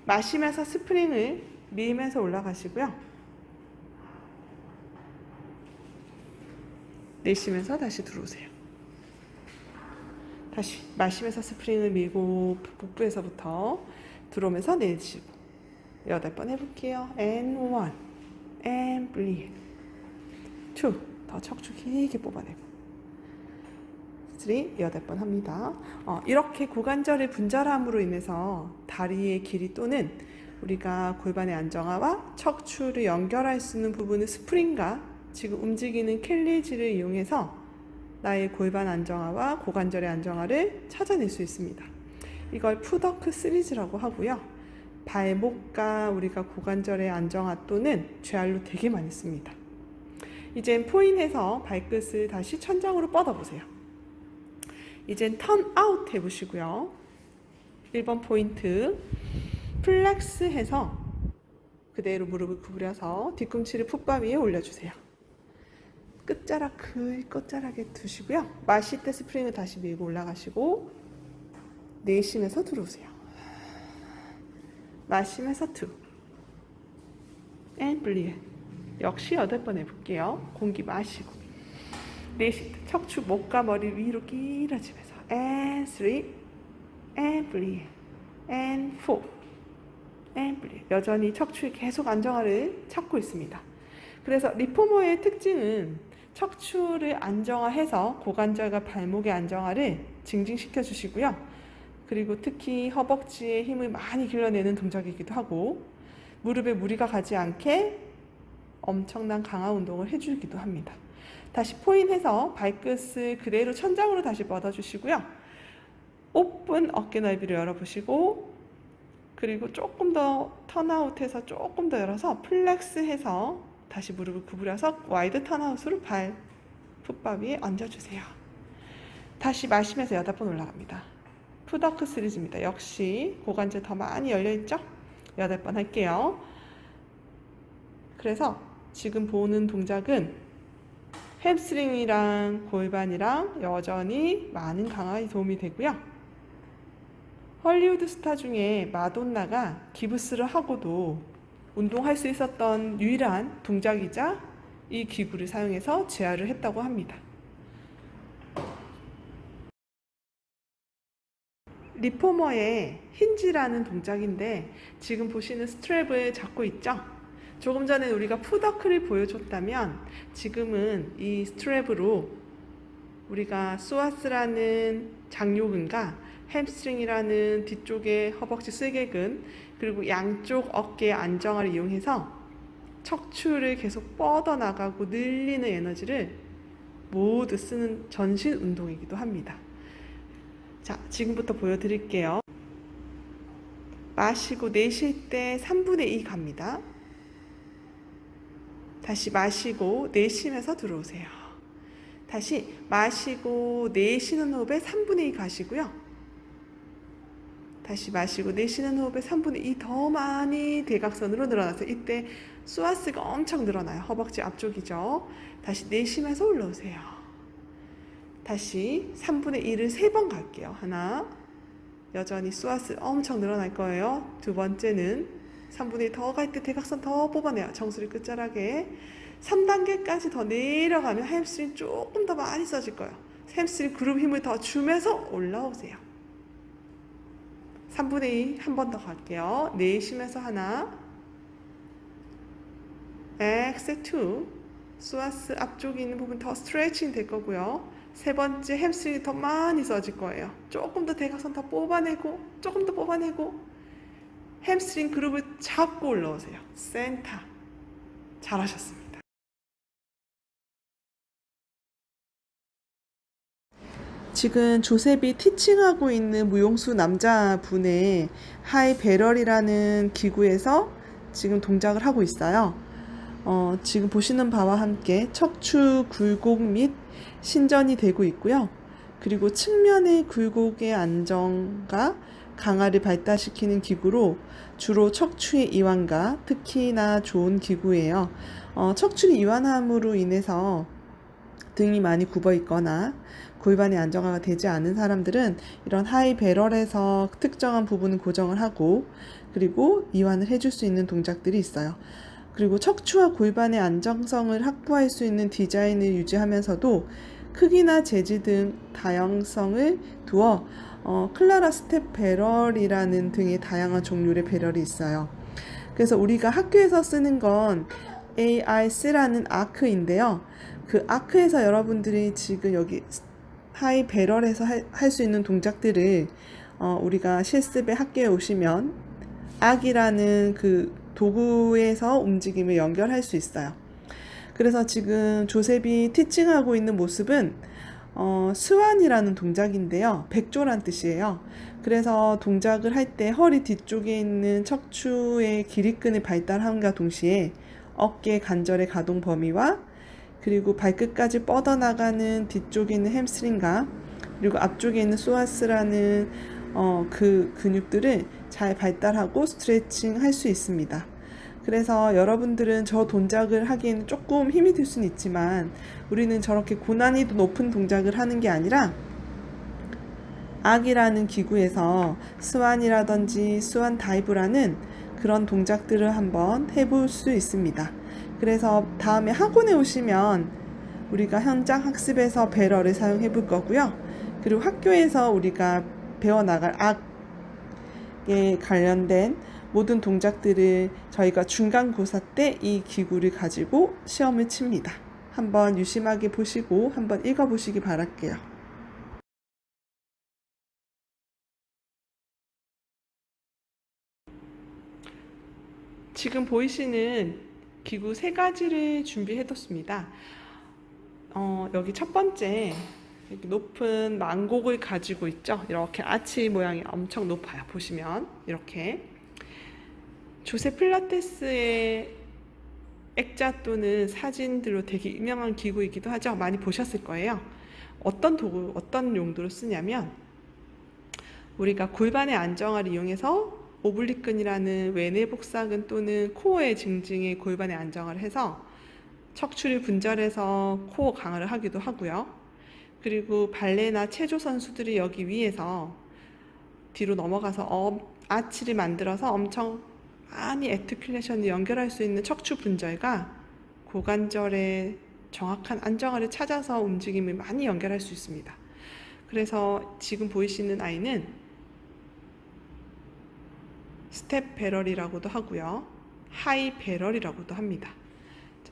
Speaker 1: 마시면서 스프링을 밀면서 올라가시고요. 내쉬면서 다시 들어오세요. 다시 마시면서 스프링을 밀고 복부에서부터 들어오면서 내쉬고 8번 해볼게요. And 1 and breathe 2 더 척추 길게 뽑아내고 3 8번 합니다. 이렇게 고관절의 분절함으로 인해서 다리의 길이 또는 우리가 골반의 안정화와 척추를 연결할 수 있는 부분의 스프링과 지금 움직이는 캘리지를 이용해서 나의 골반 안정화와 고관절의 안정화를 찾아낼 수 있습니다. 이걸 푸더크 시리즈라고 하고요. 발목과 우리가 고관절의 안정화 또는 좌알로 되게 많이 씁니다. 이젠 포인해서 발끝을 다시 천장으로 뻗어보세요. 이젠 턴 아웃 해보시고요. 1번 포인트 플렉스 해서 그대로 무릎을 구부려서 뒤꿈치를 풋바 위에 올려주세요. 끝자락 끝자락에 두시고요. 마실 때 스프링을 다시 밀고 올라가시고 내쉬면서 들어오세요. 마시면서 2 and breathe 역시 8번 해볼게요. 공기 마시고 내쉴 때 척추 목과 머리 위로 길어지면서 and 3 and breathe and 4 and breathe 여전히 척추의 계속 안정화를 찾고 있습니다. 그래서 리포머의 특징은 척추를 안정화해서 고관절과 발목의 안정화를 증진시켜 주시고요. 그리고 특히 허벅지에 힘을 많이 길러내는 동작이기도 하고 무릎에 무리가 가지 않게 엄청난 강화 운동을 해주기도 합니다. 다시 포인해서 발끝을 그대로 천장으로 다시 뻗어주시고요. 오픈 어깨 넓이를 열어보시고 그리고 조금 더 턴아웃해서 조금 더 열어서 플렉스해서 다시 무릎을 구부려서 와이드 턴아웃으로 발 풋바 위에 얹어주세요. 다시 마시면서 8번 올라갑니다. 푸더크 시리즈입니다. 역시 고관절 더 많이 열려있죠? 8번 할게요. 그래서 지금 보는 동작은 햄스트링이랑 골반이랑 여전히 많은 강화에 도움이 되고요. 헐리우드 스타 중에 마돈나가 기부스를 하고도 운동할 수 있었던 유일한 동작이자 이 기구를 사용해서 재활을 했다고 합니다. 리포머의 힌지라는 동작인데 지금 보시는 스트랩을 잡고 있죠? 조금 전에 우리가 푸더크를 보여줬다면 지금은 이 스트랩으로 우리가 소아스라는 장요근과 햄스트링이라는 뒤쪽의 허벅지 쓸개근 그리고 양쪽 어깨의 안정화를 이용해서 척추를 계속 뻗어나가고 늘리는 에너지를 모두 쓰는 전신 운동이기도 합니다. 자, 지금부터 보여드릴게요. 마시고 내쉴 때 3분의 2 갑니다. 다시 마시고 내쉬면서 들어오세요. 다시 마시고 내쉬는 호흡에 3분의 2 가시고요. 다시 마시고 내쉬는 호흡에 3분의 2 더 많이 대각선으로 늘어나세요. 이때 소아스가 엄청 늘어나요. 허벅지 앞쪽이죠. 다시 내쉬면서 올라오세요. 다시 3분의 1을 3번 갈게요. 하나, 여전히 소아스 엄청 늘어날 거예요. 두 번째는 3분의 1 더 갈 때 대각선 더 뽑아내요. 정수리 끝자락에 3단계까지 더 내려가면 햄스트링 조금 더 많이 써질 거예요. 햄스트링 그룹 힘을 더 주면서 올라오세요. 3분의 2 한 번 더 갈게요. 내쉬면서 하나, X2 psoas 앞쪽에 있는 부분 더 스트레칭 될 거고요. 세 번째 햄스트링이 더 많이 써질 거예요. 조금 더 대각선 더 뽑아내고 조금 더 뽑아내고 햄스트링 그룹을 잡고 올라오세요. 센터. 잘하셨습니다. 지금 조셉이 티칭하고 있는 무용수 남자분의 하이 배럴이라는 기구에서 지금 동작을 하고 있어요. 지금 보시는 바와 함께 척추 굴곡 및 신전이 되고 있고요. 그리고 측면의 굴곡의 안정과 강화를 발달시키는 기구로 주로 척추의 이완과 특히나 좋은 기구예요. 척추의 이완함으로 인해서 등이 많이 굽어 있거나 골반이 안정화가 되지 않은 사람들은 이런 하이 배럴에서 특정한 부분을 고정을 하고 그리고 이완을 해줄 수 있는 동작들이 있어요. 그리고 척추와 골반의 안정성을 확보할 수 있는 디자인을 유지하면서도 크기나 재질 등 다양성을 두어 클라라 스텝 배럴이라는 등의 다양한 종류의 배럴이 있어요. 그래서 우리가 학교에서 쓰는 건 ARC라는 아크인데요. 그 아크에서 여러분들이 지금 여기 하이 배럴에서 할 수 있는 동작들을 우리가 실습에 학교에 오시면 악이라는 그 도구에서 움직임을 연결할 수 있어요. 그래서 지금 조셉이 티칭하고 있는 모습은 스완이라는 동작인데요. 백조란 뜻이에요. 그래서 동작을 할 때 허리 뒤쪽에 있는 척추의 길이끈을 발달함과 동시에 어깨 관절의 가동 범위와 그리고 발끝까지 뻗어나가는 뒤쪽에 있는 햄스트링과 그리고 앞쪽에 있는 소아스라는 그 근육들을 잘 발달하고 스트레칭 할 수 있습니다. 그래서 여러분들은 저 동작을 하기에는 조금 힘이 들 수는 있지만 우리는 저렇게 고난이도 높은 동작을 하는 게 아니라 악이라는 기구에서 스완이라든지 스완 다이브라는 그런 동작들을 한번 해볼 수 있습니다. 그래서 다음에 학원에 오시면 우리가 현장 학습에서 배럴을 사용해 볼 거고요. 그리고 학교에서 우리가 배워나갈 악에 관련된 모든 동작들을 저희가 중간고사 때 이 기구를 가지고 시험을 칩니다. 한번 유심하게 보시고 한번 읽어보시기 바랄게요. 지금 보이시는 기구 세 가지를 준비해뒀습니다. 여기 첫 번째 이렇게 높은 망곡을 가지고 있죠. 이렇게 아치 모양이 엄청 높아요. 보시면 이렇게 조세 필라테스의 액자 또는 사진들로 되게 유명한 기구이기도 하죠. 많이 보셨을 거예요. 어떤 도구, 어떤 용도로 쓰냐면 우리가 골반의 안정화를 이용해서 오블리근이라는 외내복사근 또는 코어의 증증의 골반의 안정화를 해서 척추를 분절해서 코어 강화를 하기도 하고요. 그리고 발레나 체조 선수들이 여기 위에서 뒤로 넘어가서 아치를 만들어서 엄청 많이 애티큘레이션을 연결할 수 있는 척추 분절과 고관절의 정확한 안정화를 찾아서 움직임을 많이 연결할 수 있습니다. 그래서 지금 보이시는 아이는 스텝 배럴이라고도 하고요. 하이 배럴이라고도 합니다.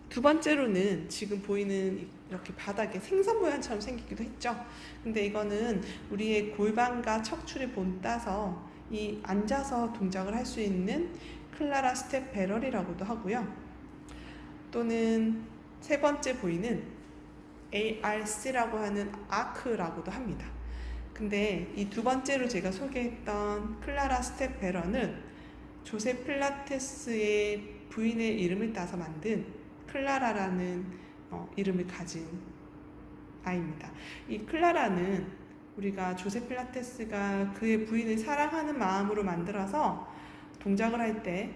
Speaker 1: 두 번째로는 지금 보이는 이렇게 바닥에 생선 모양처럼 생기기도 했죠. 근데 이거는 우리의 골반과 척추를 본따서 이 앉아서 동작을 할 수 있는 클라라 스텝 배럴이라고도 하고요. 또는 세 번째 보이는 ARC라고 하는 아크라고도 합니다. 근데 이 두 번째로 제가 소개했던 클라라 스텝 배럴은 조세 필라테스의 부인의 이름을 따서 만든 클라라라는 이름을 가진 아이입니다. 이 클라라는 우리가 조세 필라테스가 그의 부인을 사랑하는 마음으로 만들어서 동작을 할 때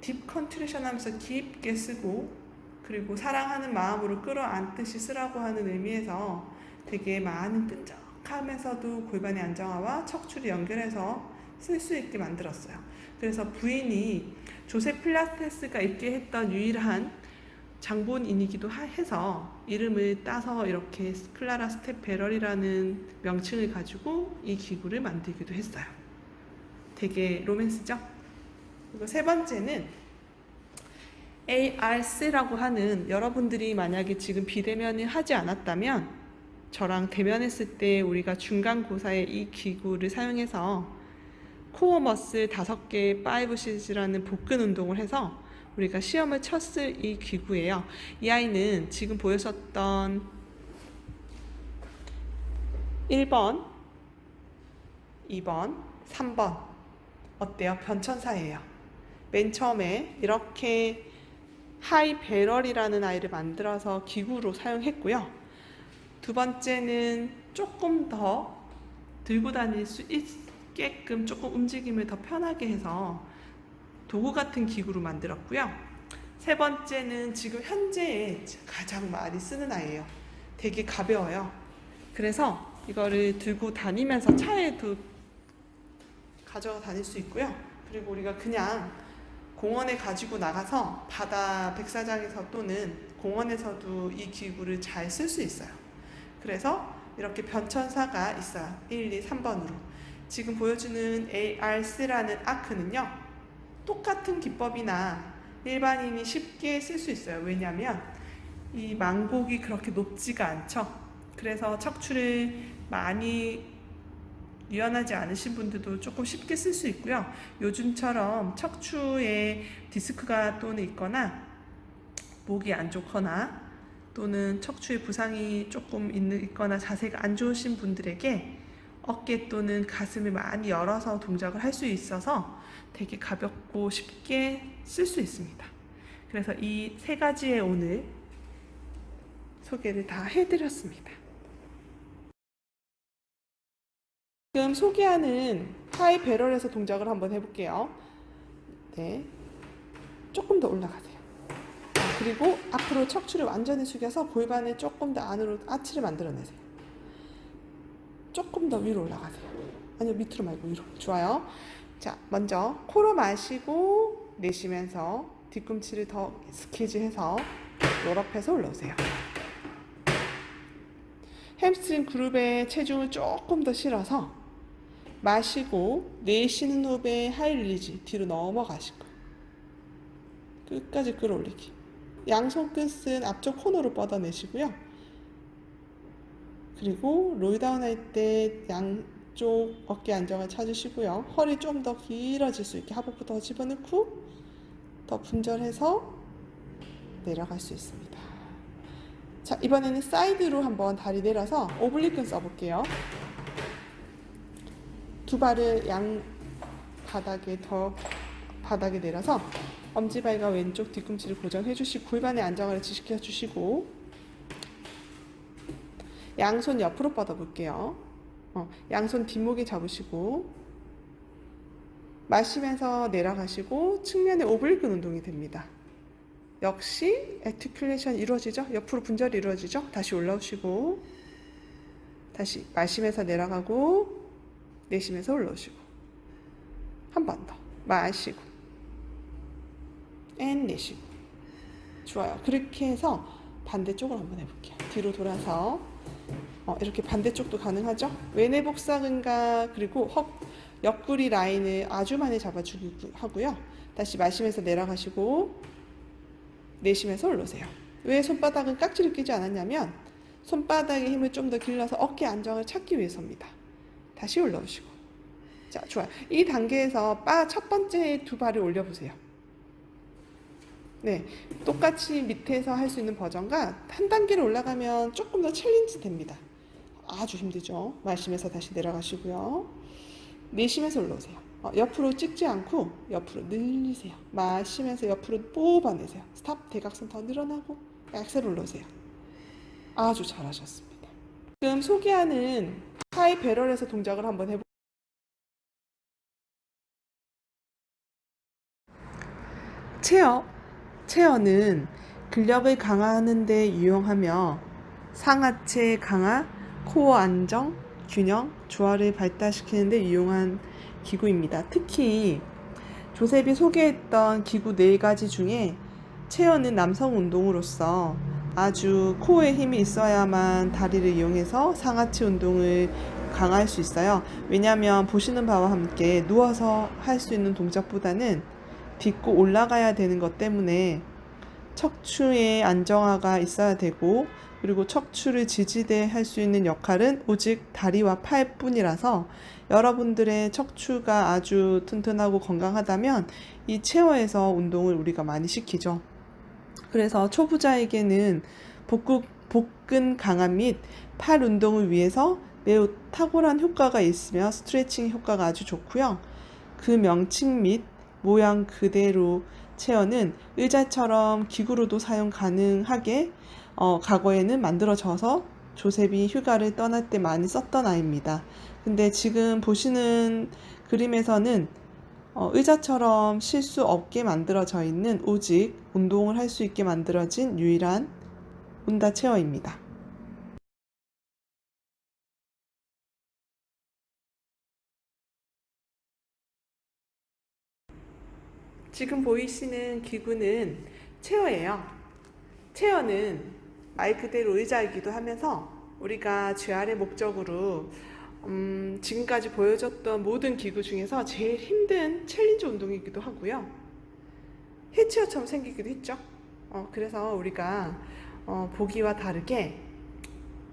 Speaker 1: 딥 컨트리션 하면서 깊게 쓰고 그리고 사랑하는 마음으로 끌어안듯이 쓰라고 하는 의미에서 되게 많은 끈적하면서도 골반의 안정화와 척추를 연결해서 쓸 수 있게 만들었어요. 그래서 부인이 조세 필라테스가 있게 했던 유일한 장본인이기도 해서 이름을 따서 이렇게 클라라 스텝 배럴이라는 명칭을 가지고 이 기구를 만들기도 했어요. 되게 로맨스죠? 그리고 세 번째는 ARC라고 하는, 여러분들이 만약에 지금 비대면을 하지 않았다면 저랑 대면했을 때 우리가 중간고사에 이 기구를 사용해서 코어 머슬 5개 5C라는 복근 운동을 해서 우리가 시험을 쳤을 이 기구예요. 이 아이는 지금 보여줬던 1번, 2번, 3번 어때요? 변천사예요. 맨 처음에 이렇게 하이 배럴이라는 아이를 만들어서 기구로 사용했고요. 두 번째는 조금 더 들고 다닐 수 있게끔 조금 움직임을 더 편하게 해서 도구 같은 기구로 만들었고요. 세 번째는 지금 현재 가장 많이 쓰는 아이예요. 되게 가벼워요. 그래서 이거를 들고 다니면서 차에도 가져가 다닐 수 있고요. 그리고 우리가 그냥 공원에 가지고 나가서 바다 백사장에서 또는 공원에서도 이 기구를 잘 쓸 수 있어요. 그래서 이렇게 변천사가 있어요. 1, 2, 3번으로. 지금 보여주는 ARC라는 아크는요, 똑같은 기법이나 일반인이 쉽게 쓸 수 있어요. 왜냐하면 이 망곡이 그렇게 높지가 않죠. 그래서 척추를 많이 유연하지 않으신 분들도 조금 쉽게 쓸 수 있고요. 요즘처럼 척추에 디스크가 또는 있거나 목이 안 좋거나 또는 척추에 부상이 조금 있거나 자세가 안 좋으신 분들에게 어깨 또는 가슴을 많이 열어서 동작을 할 수 있어서 되게 가볍고 쉽게 쓸 수 있습니다. 그래서 이 세 가지의 오늘 소개를 다 해드렸습니다. 지금 소개하는 하이 배럴에서 동작을 한번 해볼게요. 네, 조금 더 올라가세요. 그리고 앞으로 척추를 완전히 숙여서 골반을 조금 더 안으로 아치를 만들어내세요. 조금 더 위로 올라가세요. 아니요, 밑으로 말고 위로. 좋아요. 자, 먼저 코로 마시고 내쉬면서 뒤꿈치를 더 스퀴즈해서 롤업해서 올라오세요. 햄스트링 그룹에 체중을 조금 더 실어서 마시고 내쉬는 호흡에 하이 릴리즈 뒤로 넘어가시고 끝까지 끌어올리기. 양손 끝은 앞쪽 코너로 뻗어내시고요. 그리고 롤다운 할 때 양쪽 어깨 안정을 찾으시고요. 허리 좀 더 길어질 수 있게 하복부 더 집어넣고 더 분절해서 내려갈 수 있습니다. 자, 이번에는 사이드로 한번 다리 내려서 오블리크 써볼게요. 두 발을 양 바닥에 내려서 엄지발과 왼쪽 뒤꿈치를 고정해 주시고 골반의 안정을 지시켜 주시고 양손 옆으로 뻗어 볼게요. 양손 뒷목에 잡으시고 마시면서 내려가시고 측면에 오블리크 운동이 됩니다. 역시 애티큘레이션 이루어지죠? 옆으로 분절이 이루어지죠? 다시 올라오시고 다시 마시면서 내려가고 내쉬면서 올라오시고 한 번 더 마시고 내쉬고. 좋아요. 그렇게 해서 반대쪽으로 한번 해볼게요. 뒤로 돌아서 이렇게 반대쪽도 가능하죠? 외내 복사근과 그리고 옆구리 라인을 아주 많이 잡아주기 하고요. 다시 마시면서 내려가시고 내쉬면서 올라오세요. 왜 손바닥은 깍지를 끼지 않았냐면 손바닥의 힘을 좀 더 길러서 어깨 안정을 찾기 위해서입니다. 다시 올라오시고. 자, 좋아요. 이 단계에서 첫 번째 두 발을 올려보세요. 네, 똑같이 밑에서 할 수 있는 버전과 한 단계를 올라가면 조금 더 챌린지 됩니다. 아주 힘들죠. 마시면서 다시 내려가시고요. 내쉬면서 올라오세요. 옆으로 찍지 않고 옆으로 늘리세요. 마시면서 옆으로 뽑아내세요. 스탑, 대각선 더 늘어나고 엑셀 올라오세요. 아주 잘하셨습니다. 지금 소개하는 하이 배럴에서 동작을 한번 해볼게요. 체어는 근력을 강화하는 데 유용하며 상하체 강화, 코어 안정, 균형, 조화를 발달시키는 데 유용한 기구입니다. 특히 조셉이 소개했던 기구 4가지 중에 체어는 남성 운동으로서 아주 코어에 힘이 있어야만 다리를 이용해서 상하체 운동을 강화할 수 있어요. 왜냐하면 보시는 바와 함께 누워서 할 수 있는 동작보다는 딛고 올라가야 되는 것 때문에 척추의 안정화가 있어야 되고, 그리고 척추를 지지대 할 수 있는 역할은 오직 다리와 팔뿐이라서 여러분들의 척추가 아주 튼튼하고 건강하다면 이 체어에서 운동을 우리가 많이 시키죠. 그래서 초보자에게는 복근 강화 및 팔 운동을 위해서 매우 탁월한 효과가 있으며 스트레칭 효과가 아주 좋고요. 그 명칭 및 모양 그대로 체어는 의자처럼 기구로도 사용 가능하게 과거에는 만들어져서 조셉이 휴가를 떠날 때 많이 썼던 아이입니다. 근데 지금 보시는 그림에서는 의자처럼 쉴 수 없게 만들어져 있는 오직 운동을 할 수 있게 만들어진 유일한 온다 체어입니다. 지금 보이시는 기구는 체어예요. 체어는 말 그대로 의자이기도 하면서 우리가 재활의 목적으로 지금까지 보여줬던 모든 기구 중에서 제일 힘든 챌린지 운동이기도 하고요. 휠체어처럼 생기기도 했죠. 그래서 우리가 보기와 다르게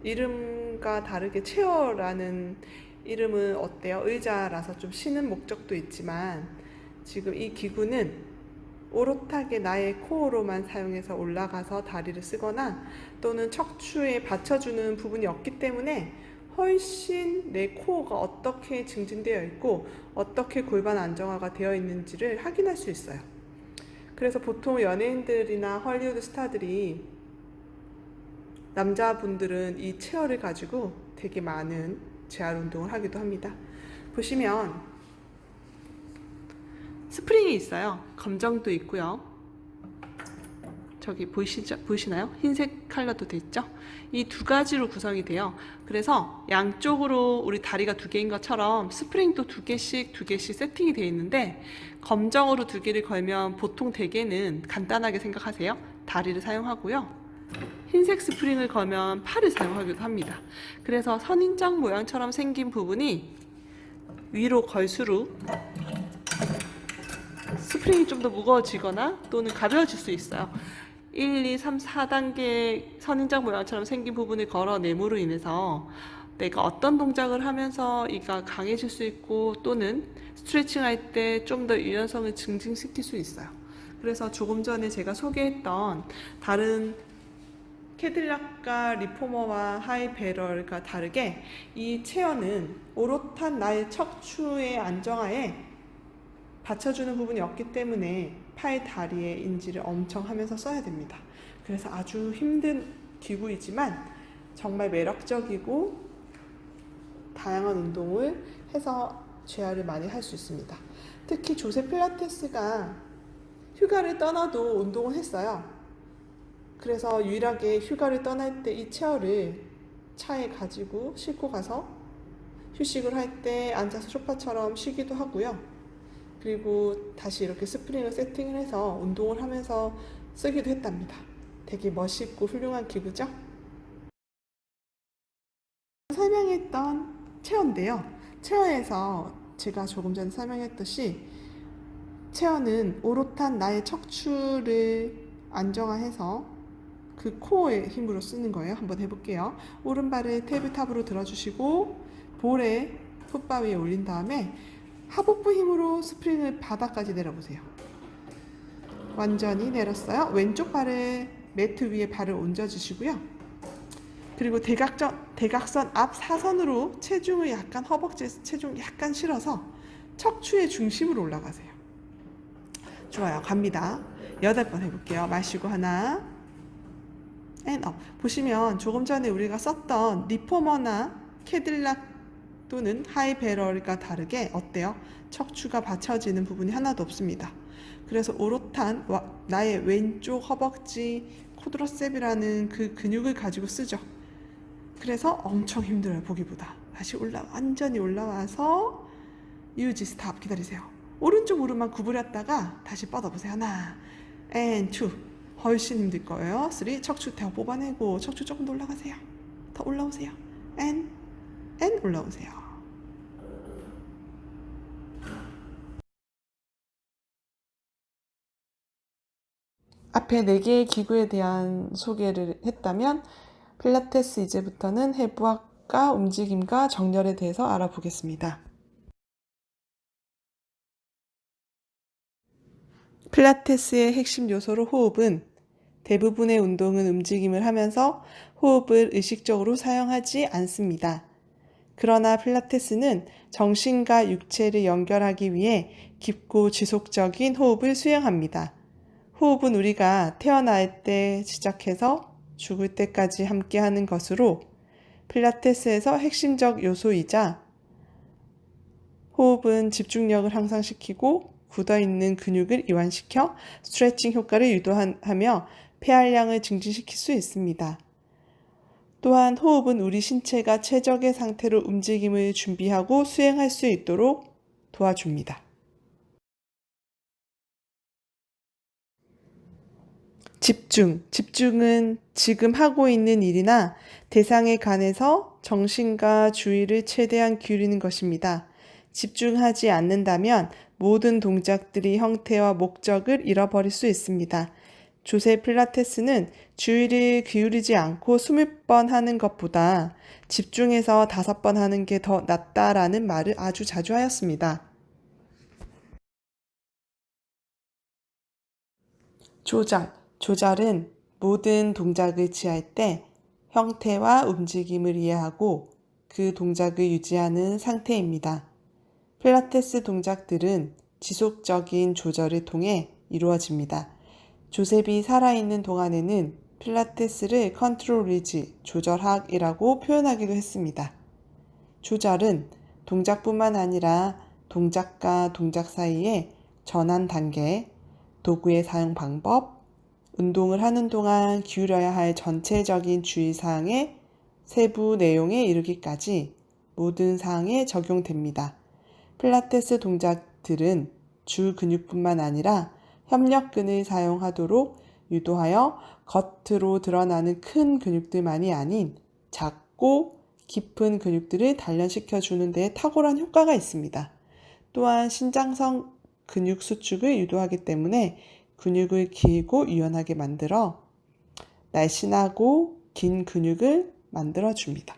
Speaker 1: 이름과 다르게 체어라는 이름은 어때요? 의자라서 좀 쉬는 목적도 있지만 지금 이 기구는 오롯하게 나의 코어로만 사용해서 올라가서 다리를 쓰거나 또는 척추에 받쳐주는 부분이 없기 때문에 훨씬 내 코어가 어떻게 증진되어 있고 어떻게 골반 안정화가 되어 있는지를 확인할 수 있어요. 그래서 보통 연예인들이나 헐리우드 스타들이 남자분들은 이 체어를 가지고 되게 많은 재활 운동을 하기도 합니다. 보시면 스프링이 있어요. 검정도 있고요. 저기 보이시나요? 흰색 컬러도 됐죠? 이 두 가지로 구성이 돼요. 그래서 양쪽으로 우리 다리가 두 개인 것처럼 스프링도 두 개씩 세팅이 되어 있는데 검정으로 두 개를 걸면 보통 대개는 간단하게 생각하세요. 다리를 사용하고요. 흰색 스프링을 걸면 팔을 사용하기도 합니다. 그래서 선인장 모양처럼 생긴 부분이 위로 걸수록 스프링이 좀 더 무거워지거나 또는 가벼워질 수 있어요. 1, 2, 3, 4단계 선인장 모양처럼 생긴 부분을 걸어냄으로 인해서 내가 어떤 동작을 하면서 이가 강해질 수 있고 또는 스트레칭 할 때 좀 더 유연성을 증진시킬 수 있어요. 그래서 조금 전에 제가 소개했던 다른 캐딜락과 리포머와 하이베럴과 다르게 이 체어는 오롯한 나의 척추의 안정화에 받쳐주는 부분이 없기 때문에 팔, 다리의 인지를 엄청 하면서 써야 됩니다. 그래서 아주 힘든 기구이지만 정말 매력적이고 다양한 운동을 해서 재활을 많이 할 수 있습니다. 특히 조세 필라테스가 휴가를 떠나도 운동을 했어요. 그래서 유일하게 휴가를 떠날 때 이 체어를 차에 가지고 싣고 가서 휴식을 할 때 앉아서 소파처럼 쉬기도 하고요. 그리고 다시 이렇게 스프링을 세팅을 해서 운동을 하면서 쓰기도 했답니다. 되게 멋있고 훌륭한 기구죠? 설명했던 체어인데요. 체어에서 제가 조금 전에 설명했듯이 체어는 오롯한 나의 척추를 안정화해서 그 코어의 힘으로 쓰는 거예요. 한번 해볼게요. 오른발을 테이블탑으로 들어주시고 볼에 풋바 위에 올린 다음에 하복부 힘으로 스프링을 바닥까지 내려보세요. 완전히 내렸어요. 왼쪽 발을 매트 위에 발을 얹어주시고요. 그리고 대각선 앞 사선으로 체중을 약간 허벅지에서 체중 약간 실어서 척추의 중심으로 올라가세요. 좋아요. 갑니다. 8번 해볼게요. 마시고 하나 앤 업. 보시면 조금 전에 우리가 썼던 리포머나 캐딜락 또는 하이베럴과 다르게 어때요? 척추가 받쳐지는 부분이 하나도 없습니다. 그래서 오롯한 나의 왼쪽 허벅지 코드로셉이라는 그 근육을 가지고 쓰죠. 그래서 엄청 힘들어요. 보기보다. 다시 완전히 올라와서 유지 스탑 기다리세요. 오른쪽 무릎만 구부렸다가 다시 뻗어보세요. 하나 앤 투. 훨씬 힘들 거예요. 3. 척추 더 뽑아내고 척추 조금 더 올라가세요. 더 올라오세요. 앤 올라오세요. 앞에 4개의 기구에 대한 소개를 했다면 필라테스 이제부터는 해부학과 움직임과 정렬에 대해서 알아보겠습니다. 필라테스의 핵심 요소로 호흡은 대부분의 운동은 움직임을 하면서 호흡을 의식적으로 사용하지 않습니다. 그러나 필라테스는 정신과 육체를 연결하기 위해 깊고 지속적인 호흡을 수행합니다. 호흡은 우리가 태어날 때 시작해서 죽을 때까지 함께 하는 것으로 필라테스에서 핵심적 요소이자 호흡은 집중력을 향상시키고 굳어있는 근육을 이완시켜 스트레칭 효과를 유도하며 폐활량을 증진시킬 수 있습니다. 또한 호흡은 우리 신체가 최적의 상태로 움직임을 준비하고 수행할 수 있도록 도와줍니다. 집중은 지금 하고 있는 일이나 대상에 관해서 정신과 주의를 최대한 기울이는 것입니다. 집중하지 않는다면 모든 동작들이 형태와 목적을 잃어버릴 수 있습니다. 조세 필라테스는 주의를 기울이지 않고 20번 하는 것보다 집중해서 5번 하는 게 더 낫다라는 말을 아주 자주 하였습니다. 조절은 모든 동작을 취할 때 형태와 움직임을 이해하고 그 동작을 유지하는 상태입니다. 필라테스 동작들은 지속적인 조절을 통해 이루어집니다. 조셉이 살아있는 동안에는 필라테스를 컨트롤리지, 조절학이라고 표현하기도 했습니다. 조절은 동작뿐만 아니라 동작과 동작 사이의 전환 단계, 도구의 사용 방법, 운동을 하는 동안 기울여야 할 전체적인 주의사항의 세부 내용에 이르기까지 모든 사항에 적용됩니다. 필라테스 동작들은 주 근육뿐만 아니라 협력근을 사용하도록 유도하여 겉으로 드러나는 큰 근육들만이 아닌 작고 깊은 근육들을 단련시켜 주는 데 탁월한 효과가 있습니다. 또한 신장성 근육 수축을 유도하기 때문에 근육을 길고 유연하게 만들어 날씬하고 긴 근육을 만들어 줍니다.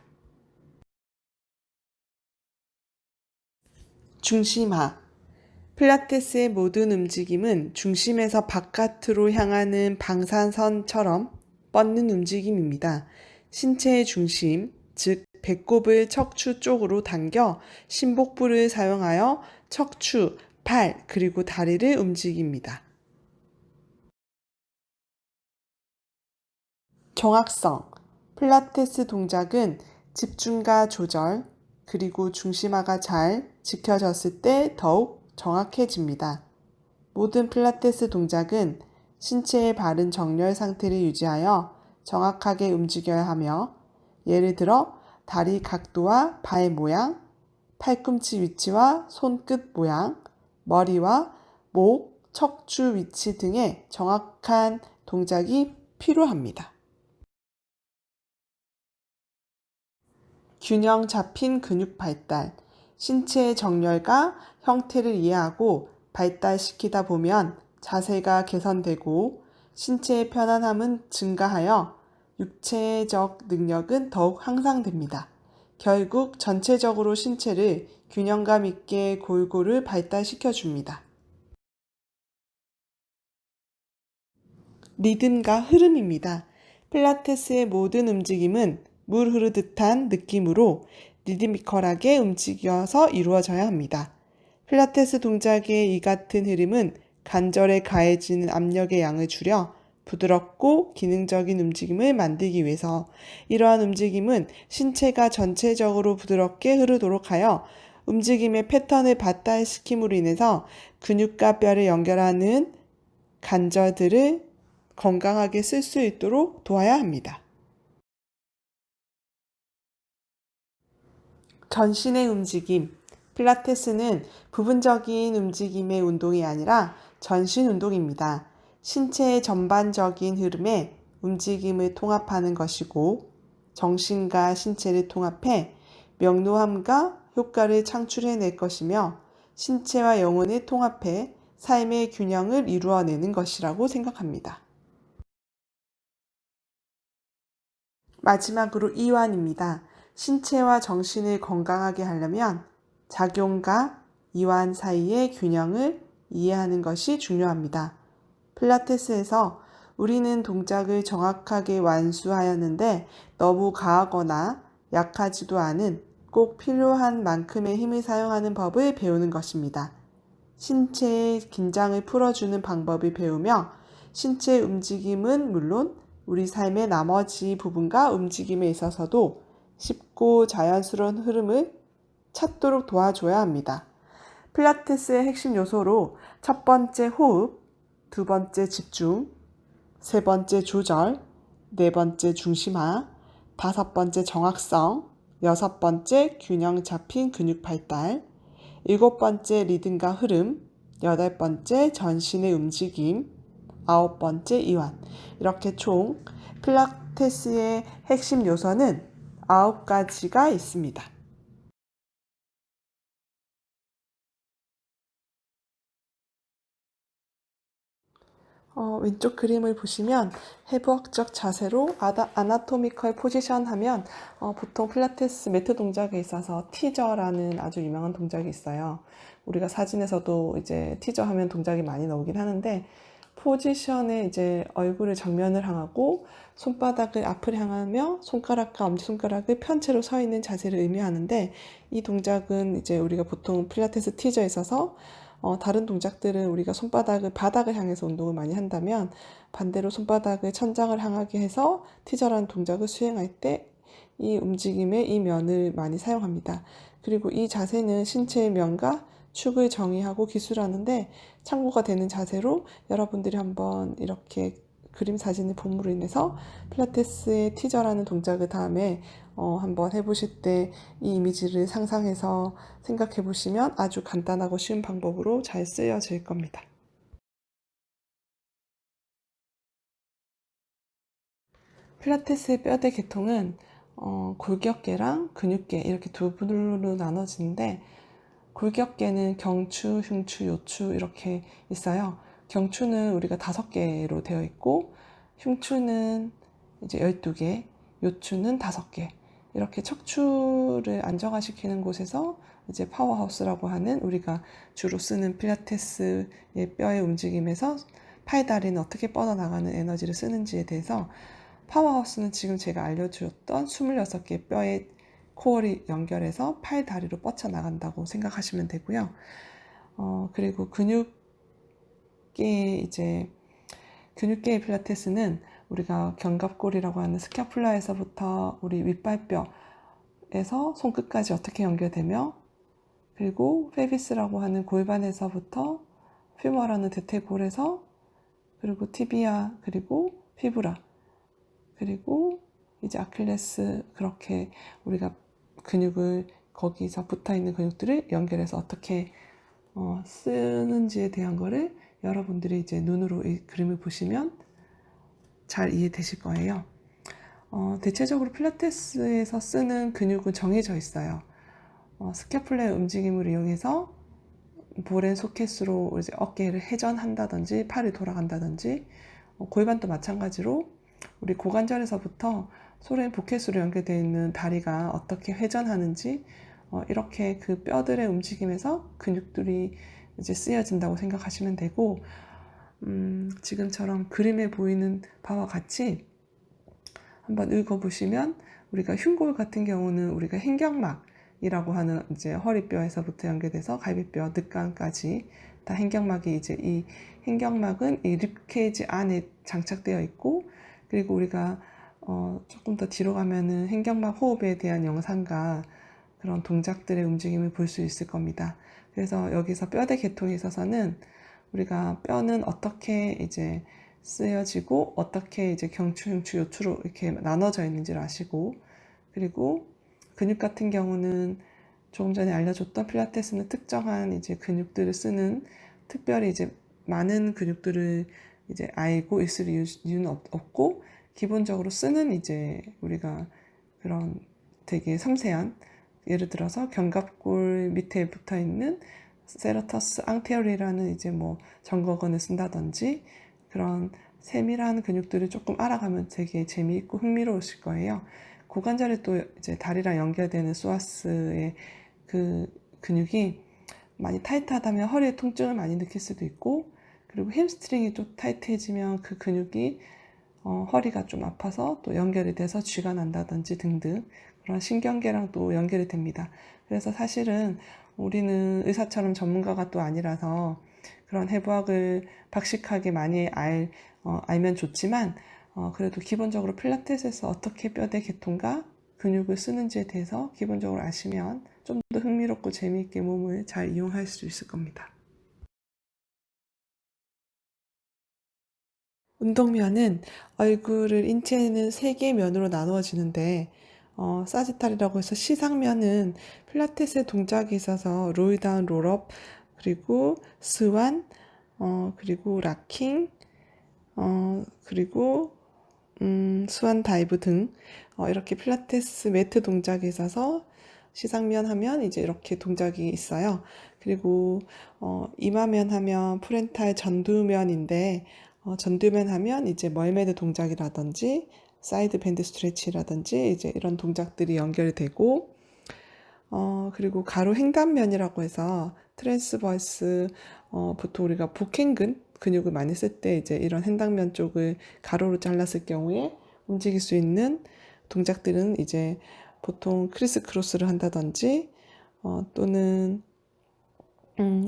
Speaker 1: 중심화. 필라테스의 모든 움직임은 중심에서 바깥으로 향하는 방사선처럼 뻗는 움직임입니다. 신체의 중심, 즉 배꼽을 척추 쪽으로 당겨 심복부를 사용하여 척추, 팔, 그리고 다리를 움직입니다. 정확성. 필라테스 동작은 집중과 조절, 그리고 중심화가 잘 지켜졌을 때 더욱 정확해집니다. 모든 필라테스 동작은 신체의 바른 정렬 상태를 유지하여 정확하게 움직여야 하며, 예를 들어 다리 각도와 발 모양, 팔꿈치 위치와 손끝 모양, 머리와 목, 척추 위치 등의 정확한 동작이 필요합니다. 균형 잡힌 근육 발달. 신체의 정렬과 형태를 이해하고 발달시키다 보면 자세가 개선되고 신체의 편안함은 증가하여 육체적 능력은 더욱 향상됩니다. 결국 전체적으로 신체를 균형감 있게 골고루 발달시켜 줍니다. 리듬과 흐름입니다. 필라테스의 모든 움직임은 물 흐르듯한 느낌으로 리드미컬하게 움직여서 이루어져야 합니다. 필라테스 동작의 이 같은 흐름은 관절에 가해지는 압력의 양을 줄여 부드럽고 기능적인 움직임을 만들기 위해서 이러한 움직임은 신체가 전체적으로 부드럽게 흐르도록 하여 움직임의 패턴을 발달시킴으로 인해서 근육과 뼈를 연결하는 관절들을 건강하게 쓸 수 있도록 도와야 합니다. 전신의 움직임. 필라테스는 부분적인 움직임의 운동이 아니라 전신 운동입니다. 신체의 전반적인 흐름에 움직임을 통합하는 것이고 정신과 신체를 통합해 명료함과 효과를 창출해낼 것이며 신체와 영혼을 통합해 삶의 균형을 이루어내는 것이라고 생각합니다. 마지막으로 이완입니다. 신체와 정신을 건강하게 하려면 작용과 이완 사이의 균형을 이해하는 것이 중요합니다. 필라테스에서 우리는 동작을 정확하게 완수하였는데 너무 과하거나 약하지도 않은 꼭 필요한 만큼의 힘을 사용하는 법을 배우는 것입니다. 신체의 긴장을 풀어주는 방법을 배우며 신체 움직임은 물론 우리 삶의 나머지 부분과 움직임에 있어서도 쉽고 자연스러운 흐름을 찾도록 도와줘야 합니다. 필라테스의 핵심 요소로 첫 번째 호흡, 두 번째 집중, 세 번째 조절, 네 번째 중심화, 다섯 번째 정확성, 여섯 번째 균형 잡힌 근육 발달, 일곱 번째 리듬과 흐름, 여덟 번째 전신의 움직임, 아홉 번째 이완. 이렇게 총 필라테스의 핵심 요소는 9가지가 있습니다. 왼쪽 그림을 보시면 해부학적 자세로 아나토미컬 포지션 하면 보통 필라테스 매트 동작에 있어서 티저라는 아주 유명한 동작이 있어요. 우리가 사진에서도 이제 티저 하면 동작이 많이 나오긴 하는데 포지션에 이제 얼굴을 정면을 향하고 손바닥을 앞을 향하며 손가락과 엄지손가락을 편 채로 서 있는 자세를 의미하는데 이 동작은 이제 우리가 보통 필라테스 티저에 있어서 다른 동작들은 우리가 손바닥을 바닥을 향해서 운동을 많이 한다면 반대로 손바닥을 천장을 향하게 해서 티저라는 동작을 수행할 때 이 움직임의 이 면을 많이 사용합니다. 그리고 이 자세는 신체의 면과 축을 정의하고 기술하는데 참고가 되는 자세로 여러분들이 한번 이렇게 그림 사진을 봄으로 인해서 필라테스의 티저라는 동작을 다음에 한번 해보실 때 이 이미지를 상상해서 생각해 보시면 아주 간단하고 쉬운 방법으로 잘 쓰여질 겁니다. 필라테스의 뼈대 계통은 골격계랑 근육계 이렇게 두 분으로 나눠지는데 골격계는 경추, 흉추, 요추 이렇게 있어요. 경추는 우리가 5개로 되어 있고 흉추는 이제 12개, 요추는 5개. 이렇게 척추를 안정화시키는 곳에서 이제 파워하우스라고 하는 우리가 주로 쓰는 필라테스의 뼈의 움직임에서 팔, 다리는 어떻게 뻗어나가는 에너지를 쓰는지에 대해서 파워하우스는 지금 제가 알려주었던 26개 뼈의 코어를 연결해서 팔, 다리로 뻗쳐나간다고 생각하시면 되고요. 그리고 근육계의 필라테스는 우리가 견갑골이라고 하는 스캐플라에서부터 우리 윗발뼈에서 손끝까지 어떻게 연결되며 그리고 페비스라고 하는 골반에서부터 퓨머라는 대퇴골에서 그리고 티비아 그리고 피브라 그리고 이제 아킬레스 그렇게 우리가 근육을 거기서 붙어있는 근육들을 연결해서 어떻게 쓰는지에 대한 거를 여러분들이 이제 눈으로 이 그림을 보시면 잘 이해되실 거예요. 대체적으로 필라테스에서 쓰는 근육은 정해져 있어요. 스캐플라의 움직임을 이용해서 볼앤 소켓으로 이제 어깨를 회전한다든지 팔이 돌아간다든지 골반도 마찬가지로 우리 고관절에서부터 소래인 포켓으로 연결되어 있는 다리가 어떻게 회전하는지 이렇게 그 뼈들의 움직임에서 근육들이 이제 쓰여진다고 생각하시면 되고 지금처럼 그림에 보이는 바와 같이 한번 읽어보시면 우리가 흉골 같은 경우는 우리가 행경막이라고 하는 이제 허리뼈에서부터 연결돼서 갈비뼈, 늑간까지 다 행경막이 이제 이 행경막은 이 립케이지 안에 장착되어 있고 그리고 우리가 조금 더 뒤로 가면은 행경막 호흡에 대한 영상과 그런 동작들의 움직임을 볼 수 있을 겁니다. 그래서 여기서 뼈대 계통에 있어서는 우리가 뼈는 어떻게 이제 쓰여지고 어떻게 이제 경추, 흉추, 요추로 이렇게 나눠져 있는지를 아시고 그리고 근육 같은 경우는 조금 전에 알려줬던 필라테스는 특정한 이제 근육들을 쓰는 특별히 이제 많은 근육들을 이제 알고 있을 이유는 없고 기본적으로 쓰는 이제 우리가 그런 되게 섬세한 예를 들어서 견갑골 밑에 붙어 있는 세러터스 앙테리라는 이제 뭐 정거근을 쓴다든지 그런 세밀한 근육들을 조금 알아가면 되게 재미있고 흥미로우실 거예요. 고관절에 또 이제 다리랑 연결되는 소아스의 그 근육이 많이 타이트하다면 허리에 통증을 많이 느낄 수도 있고, 그리고 햄스트링이 좀 타이트해지면 그 근육이 허리가 좀 아파서 또 연결이 돼서 쥐가 난다든지 등등 그런 신경계랑 또 연결이 됩니다. 그래서 사실은 우리는 의사처럼 전문가가 또 아니라서 그런 해부학을 박식하게 많이 알면 좋지만, 그래도 기본적으로 필라테스에서 어떻게 뼈대 계통과 근육을 쓰는지에 대해서 기본적으로 아시면 좀 더 흥미롭고 재미있게 몸을 잘 이용할 수 있을 겁니다. 운동면은 얼굴을 인체는 세 개의 면으로 나누어지는데, 사지탈이라고 해서 시상면은 필라테스 동작이 있어서 롤다운, 롤업, 그리고 스완, 그리고 락킹, 그리고 스완 다이브 등 이렇게 필라테스 매트 동작이 있어서 시상면 하면 이제 이렇게 동작이 있어요. 그리고 이마면 하면 프렌탈 전두면인데, 전두면 하면 이제 멀메드 동작이라든지 사이드 밴드 스트레치라든지 이제 이런 동작들이 연결이 되고, 그리고 가로 횡단면이라고 해서 트랜스버스, 보통 우리가 복행근 근육을 많이 쓸 때 이제 이런 횡단면 쪽을 가로로 잘랐을 경우에 움직일 수 있는 동작들은 이제 보통 크리스 크로스를 한다든지, 또는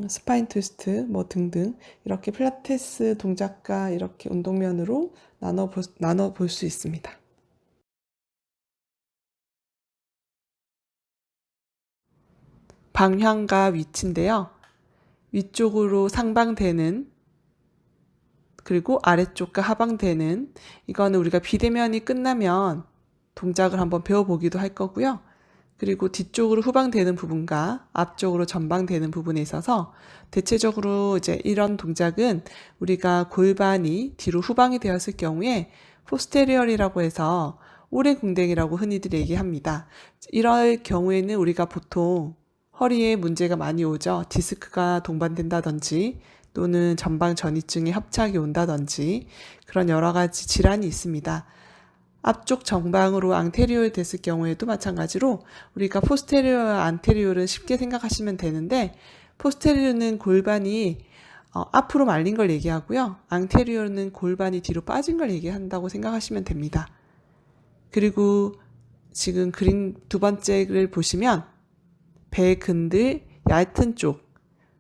Speaker 1: 스파인 트위스트 뭐 등등 이렇게 필라테스 동작과 이렇게 운동면으로 나눠 볼 수 있습니다. 방향과 위치인데요. 위쪽으로 상방되는, 그리고 아래쪽과 하방되는, 이거는 우리가 비대면이 끝나면 동작을 한번 배워보기도 할 거고요. 그리고 뒤쪽으로 후방되는 부분과 앞쪽으로 전방되는 부분에 있어서 대체적으로 이제 이런 동작은 우리가 골반이 뒤로 후방이 되었을 경우에 포스테리얼이라고 해서 오래궁뎅이라고 흔히들 얘기합니다. 이럴 경우에는 우리가 보통 허리에 문제가 많이 오죠. 디스크가 동반된다든지 또는 전방 전이증에 협착이 온다든지 그런 여러 가지 질환이 있습니다. 앞쪽 정방으로 앙테리올 됐을 경우에도 마찬가지로 우리가 포스테리올과 안테리올은 쉽게 생각하시면 되는데, 포스테리올은 골반이 앞으로 말린 걸 얘기하고요. 앙테리올은 골반이 뒤로 빠진 걸 얘기한다고 생각하시면 됩니다. 그리고 지금 그림 두 번째를 보시면 배 근들 얇은 쪽,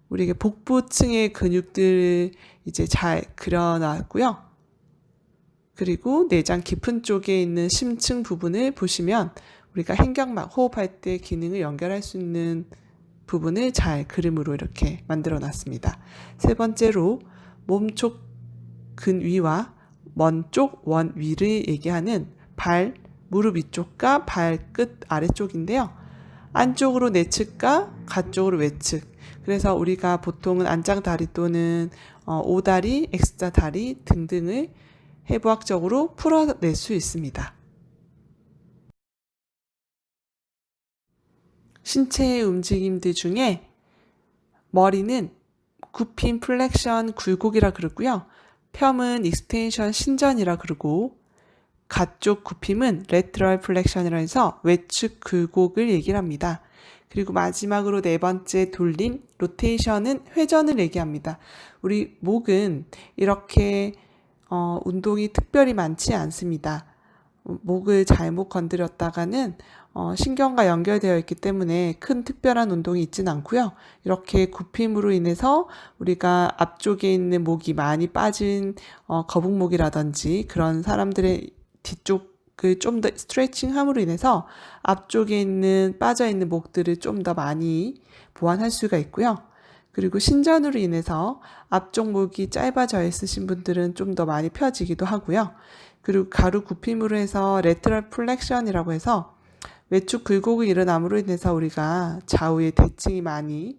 Speaker 1: 우리 복부층의 근육들 이제 잘 그려놨고요. 그리고 내장 깊은 쪽에 있는 심층 부분을 보시면 우리가 횡격막, 호흡할 때 기능을 연결할 수 있는 부분을 잘 그림으로 이렇게 만들어 놨습니다. 세 번째로 몸쪽 근 위와 먼 쪽 원 위를 얘기하는 발, 무릎 위쪽과 발끝 아래쪽인데요. 안쪽으로 내측과 가쪽으로 외측. 그래서 우리가 보통은 안짱다리 또는 오다리, X자 다리 등등을 해부학적으로 풀어낼 수 있습니다. 신체의 움직임들 중에 머리는 굽힘 플렉션 굴곡이라 그러고요. 펴은 익스텐션 신전이라 그러고, 가쪽 굽힘은 레트럴 플렉션이라 해서 외측 굴곡을 얘기를 합니다. 그리고 마지막으로 네 번째 돌림, 로테이션은 회전을 얘기합니다. 우리 목은 이렇게 운동이 특별히 많지 않습니다. 목을 잘못 건드렸다가는 신경과 연결되어 있기 때문에 큰 특별한 운동이 있진 않고요. 이렇게 굽힘으로 인해서 우리가 앞쪽에 있는 목이 많이 빠진 거북목이라든지 그런 사람들의 뒤쪽을 좀 더 스트레칭함으로 인해서 앞쪽에 있는 빠져있는 목들을 좀 더 많이 보완할 수가 있고요. 그리고 신전으로 인해서 앞쪽 목이 짧아져 있으신 분들은 좀 더 많이 펴지기도 하고요. 그리고 가루 굽힘으로 해서 레트럴 플렉션이라고 해서 외축 굴곡이 일어남으로 인해서 우리가 좌우의 대칭이 많이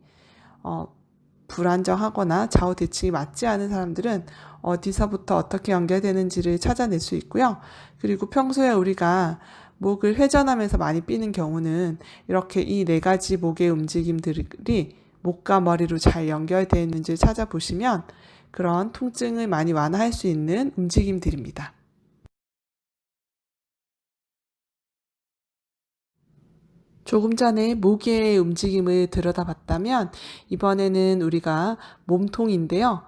Speaker 1: 불안정하거나 좌우 대칭이 맞지 않은 사람들은 어디서부터 어떻게 연결되는지를 찾아낼 수 있고요. 그리고 평소에 우리가 목을 회전하면서 많이 삐는 경우는 이렇게 이 네 가지 목의 움직임들이 목과 머리로 잘 연결되어 있는지를 찾아보시면 그런 통증을 많이 완화할 수 있는 움직임들입니다. 조금 전에 목의 움직임을 들여다봤다면 이번에는 우리가 몸통인데요.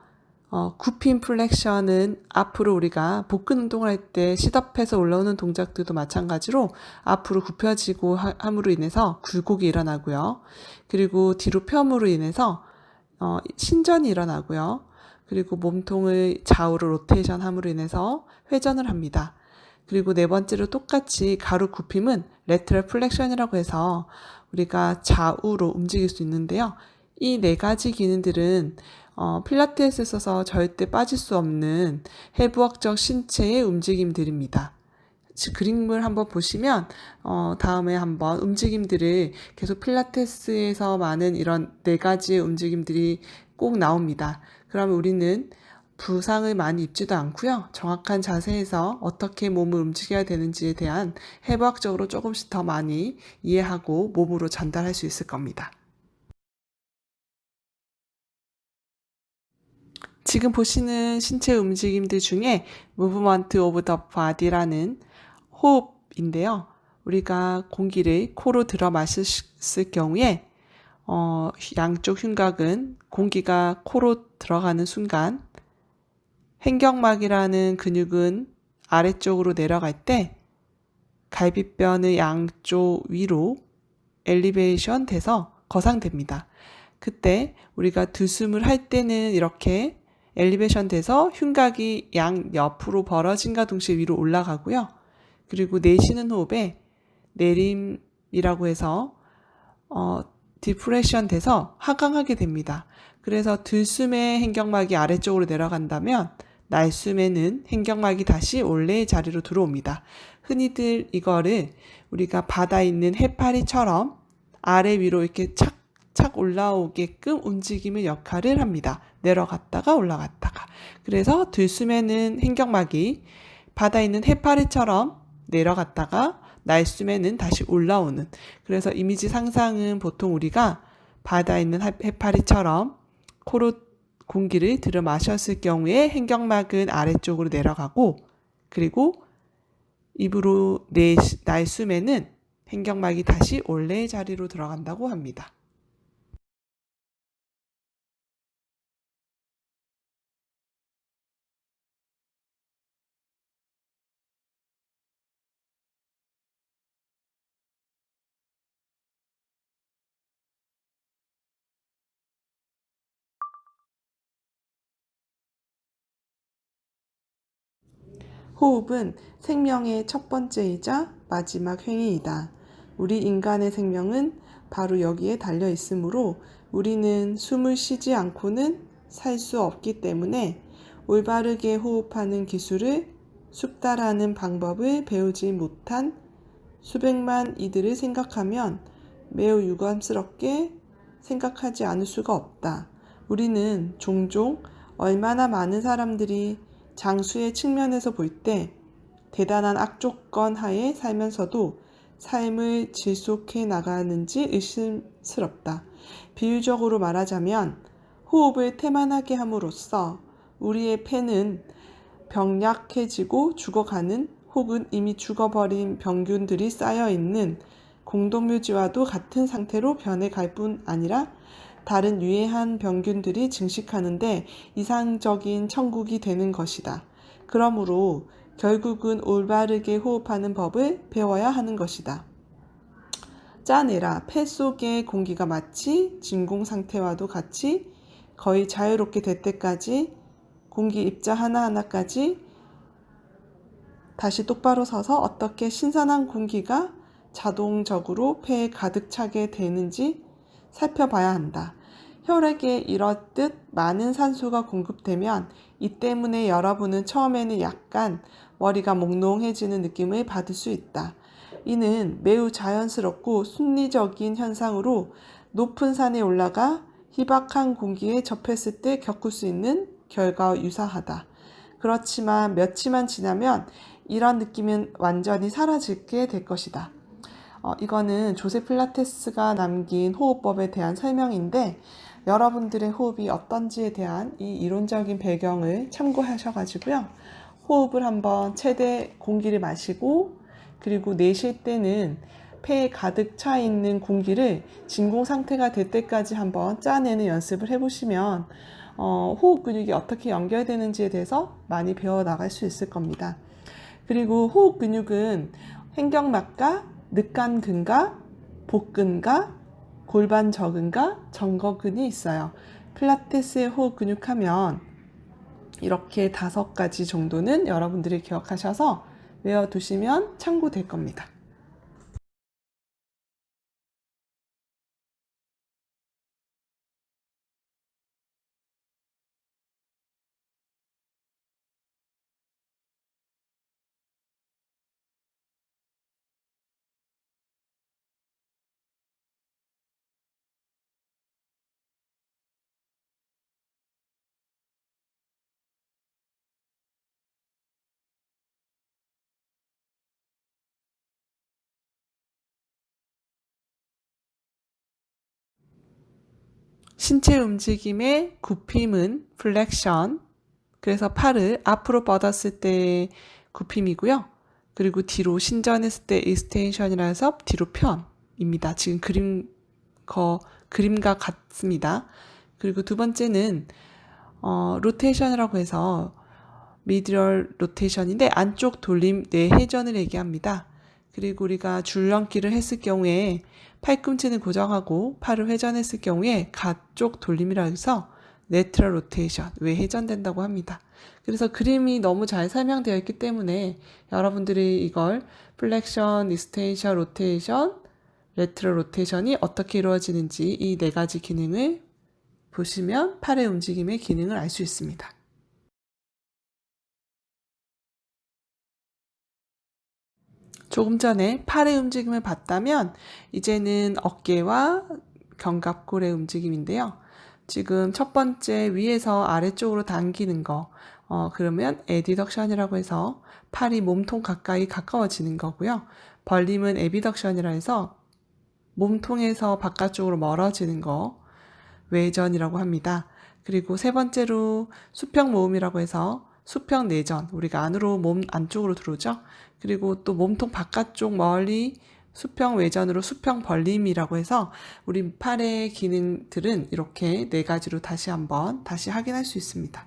Speaker 1: 굽힌 플렉션은 앞으로 우리가 복근 운동을 할 때 시트업해서 올라오는 동작들도 마찬가지로 앞으로 굽혀지고 함으로 인해서 굴곡이 일어나고요. 그리고 뒤로 펴므로 인해서 신전이 일어나고요. 그리고 몸통을 좌우로 로테이션 함으로 인해서 회전을 합니다. 그리고 네 번째로 똑같이 가로 굽힘은 레터럴 플렉션이라고 해서 우리가 좌우로 움직일 수 있는데요. 이 네 가지 기능들은 필라테스에서 절대 빠질 수 없는 해부학적 신체의 움직임들입니다. 그림을 한번 보시면 다음에 한번 움직임들을 계속 필라테스에서 많은 이런 네 가지의 움직임들이 꼭 나옵니다. 그러면 우리는 부상을 많이 입지도 않고요. 정확한 자세에서 어떻게 몸을 움직여야 되는지에 대한 해부학적으로 조금씩 더 많이 이해하고 몸으로 전달할 수 있을 겁니다. 지금 보시는 신체 움직임들 중에 Movement of the Body라는 호흡인데요. 우리가 공기를 코로 들어 마셨을 경우에 양쪽 흉곽은 공기가 코로 들어가는 순간 횡격막이라는 근육은 아래쪽으로 내려갈 때 갈비뼈는 양쪽 위로 엘리베이션 돼서 거상됩니다. 그때 우리가 들숨을 할 때는 이렇게 엘리베이션 돼서 흉곽이 양 옆으로 벌어진과 동시에 위로 올라가고요. 그리고 내쉬는 호흡에 내림이라고 해서 디프레션 돼서 하강하게 됩니다. 그래서 들숨의 횡격막이 아래쪽으로 내려간다면 날숨에는 횡격막이 다시 원래의 자리로 들어옵니다. 흔히들 이거를 우리가 바다에 있는 해파리처럼 아래 위로 이렇게 착착 올라오게끔 움직임의 역할을 합니다. 내려갔다가 올라갔다가. 그래서 들숨에는 횡격막이 바다에 있는 해파리처럼 내려갔다가 날숨에는 다시 올라오는. 그래서 이미지 상상은 보통 우리가 바다에 있는 해파리처럼 코로 공기를 들여 마셨을 경우에 횡격막은 아래쪽으로 내려가고, 그리고 입으로 날숨에는 횡격막이 다시 원래의 자리로 들어간다고 합니다. 호흡은 생명의 첫 번째이자 마지막 행위이다. 우리 인간의 생명은 바로 여기에 달려 있으므로 우리는 숨을 쉬지 않고는 살 수 없기 때문에 올바르게 호흡하는 기술을 숙달하는 방법을 배우지 못한 수백만 이들을 생각하면 매우 유감스럽게 생각하지 않을 수가 없다. 우리는 종종 얼마나 많은 사람들이 장수의 측면에서 볼 때 대단한 악조건 하에 살면서도 삶을 지속해 나가는지 의심스럽다. 비유적으로 말하자면 호흡을 태만하게 함으로써 우리의 폐는 병약해지고 죽어가는 혹은 이미 죽어버린 병균들이 쌓여있는 공동묘지와도 같은 상태로 변해갈 뿐 아니라 다른 유해한 병균들이 증식하는데 이상적인 천국이 되는 것이다. 그러므로 결국은 올바르게 호흡하는 법을 배워야 하는 것이다. 짜내라. 폐 속의 공기가 마치 진공 상태와도 같이 거의 자유롭게 될 때까지 공기 입자 하나하나까지 다시 똑바로 서서 어떻게 신선한 공기가 자동적으로 폐에 가득 차게 되는지 살펴봐야 한다. 혈액에 이렇듯 많은 산소가 공급되면 이 때문에 여러분은 처음에는 약간 머리가 몽롱해지는 느낌을 받을 수 있다. 이는 매우 자연스럽고 순리적인 현상으로 높은 산에 올라가 희박한 공기에 접했을 때 겪을 수 있는 결과와 유사하다. 그렇지만 며칠만 지나면 이런 느낌은 완전히 사라지게 될 것이다. 이거는 조세 필라테스가 남긴 호흡법에 대한 설명인데 여러분들의 호흡이 어떤지에 대한 이 이론적인 배경을 참고하셔가지고요. 호흡을 한번 최대 공기를 마시고, 그리고 내쉴 때는 폐에 가득 차 있는 공기를 진공 상태가 될 때까지 한번 짜내는 연습을 해보시면 호흡 근육이 어떻게 연결되는지에 대해서 많이 배워 나갈 수 있을 겁니다. 그리고 호흡 근육은 횡격막과 늑간근과 복근과 골반 저근과 정거근이 있어요. 필라테스의 호흡 근육 하면 이렇게 5가지 정도는 여러분들이 기억하셔서 외워두시면 참고될 겁니다. 신체 움직임의 굽힘은 플렉션, 그래서 팔을 앞으로 뻗었을 때 굽힘이고요. 그리고 뒤로 신전했을 때 익스텐션이라 해서 뒤로 편입니다. 지금 그림과 같습니다. 그리고 두 번째는 로테이션이라고 해서 미드럴 로테이션인데 안쪽 돌림 뇌회전을 얘기합니다. 그리고 우리가 줄넘기를 했을 경우에 팔꿈치는 고정하고 팔을 회전했을 경우에 가쪽 돌림이라 해서 레트럴 로테이션, 외회전된다고 합니다. 그래서 그림이 너무 잘 설명되어 있기 때문에 여러분들이 이걸 플렉션, 익스텐션, 로테이션, 레트럴 로테이션이 어떻게 이루어지는지 이 4가지 기능을 보시면 팔의 움직임의 기능을 알 수 있습니다. 조금 전에 팔의 움직임을 봤다면 이제는 어깨와 견갑골의 움직임인데요. 지금 첫 번째 위에서 아래쪽으로 당기는 거, 그러면 에디덕션이라고 해서 팔이 몸통 가까이 가까워지는 거고요. 벌림은 에비덕션이라 해서 몸통에서 바깥쪽으로 멀어지는 거, 외전이라고 합니다. 그리고 세 번째로 수평 모음이라고 해서 수평 내전, 우리가 안으로 몸 안쪽으로 들어오죠. 그리고 또 몸통 바깥쪽 멀리 수평 외전으로 수평 벌림이라고 해서 우리 팔의 기능들은 이렇게 4가지로 다시 확인할 수 있습니다.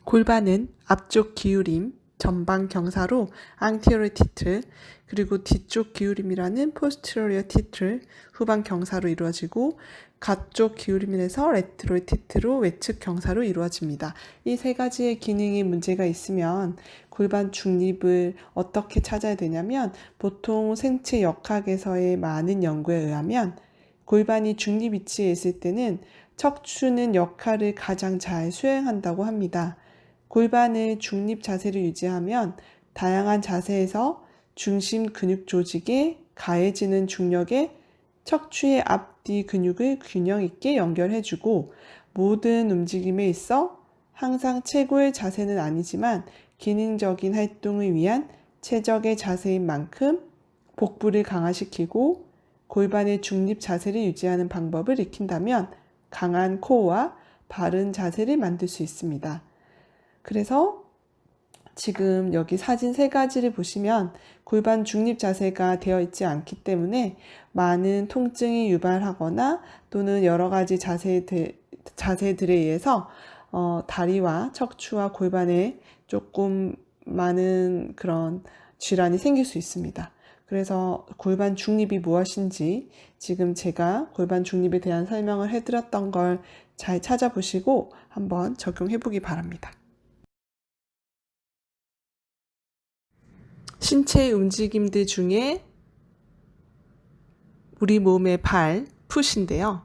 Speaker 1: 골반은 앞쪽 기울임, 전방 경사로 anterior tilt, 그리고 뒤쪽 기울임이라는 posterior tilt, 후방 경사로 이루어지고 가쪽 기울임에서 lateral tilt로 외측 경사로 이루어집니다. 이 3가지의 기능에 문제가 있으면 골반 중립을 어떻게 찾아야 되냐면 보통 생체 역학에서의 많은 연구에 의하면 골반이 중립 위치에 있을 때는 척추는 역할을 가장 잘 수행한다고 합니다. 골반의 중립 자세를 유지하면 다양한 자세에서 중심 근육 조직에 가해지는 중력에 척추의 앞뒤 근육을 균형 있게 연결해주고 모든 움직임에 있어 항상 최고의 자세는 아니지만 기능적인 활동을 위한 최적의 자세인 만큼 복부를 강화시키고 골반의 중립 자세를 유지하는 방법을 익힌다면 강한 코어와 바른 자세를 만들 수 있습니다. 그래서 지금 여기 사진 3가지를 보시면 골반 중립 자세가 되어 있지 않기 때문에 많은 통증이 유발하거나 또는 여러 가지 자세들에 의해서 다리와 척추와 골반에 조금 많은 그런 질환이 생길 수 있습니다. 그래서 골반 중립이 무엇인지 지금 제가 골반 중립에 대한 설명을 해드렸던 걸 잘 찾아보시고 한번 적용해 보기 바랍니다. 신체 움직임들 중에 우리 몸의 발, 풋인데요.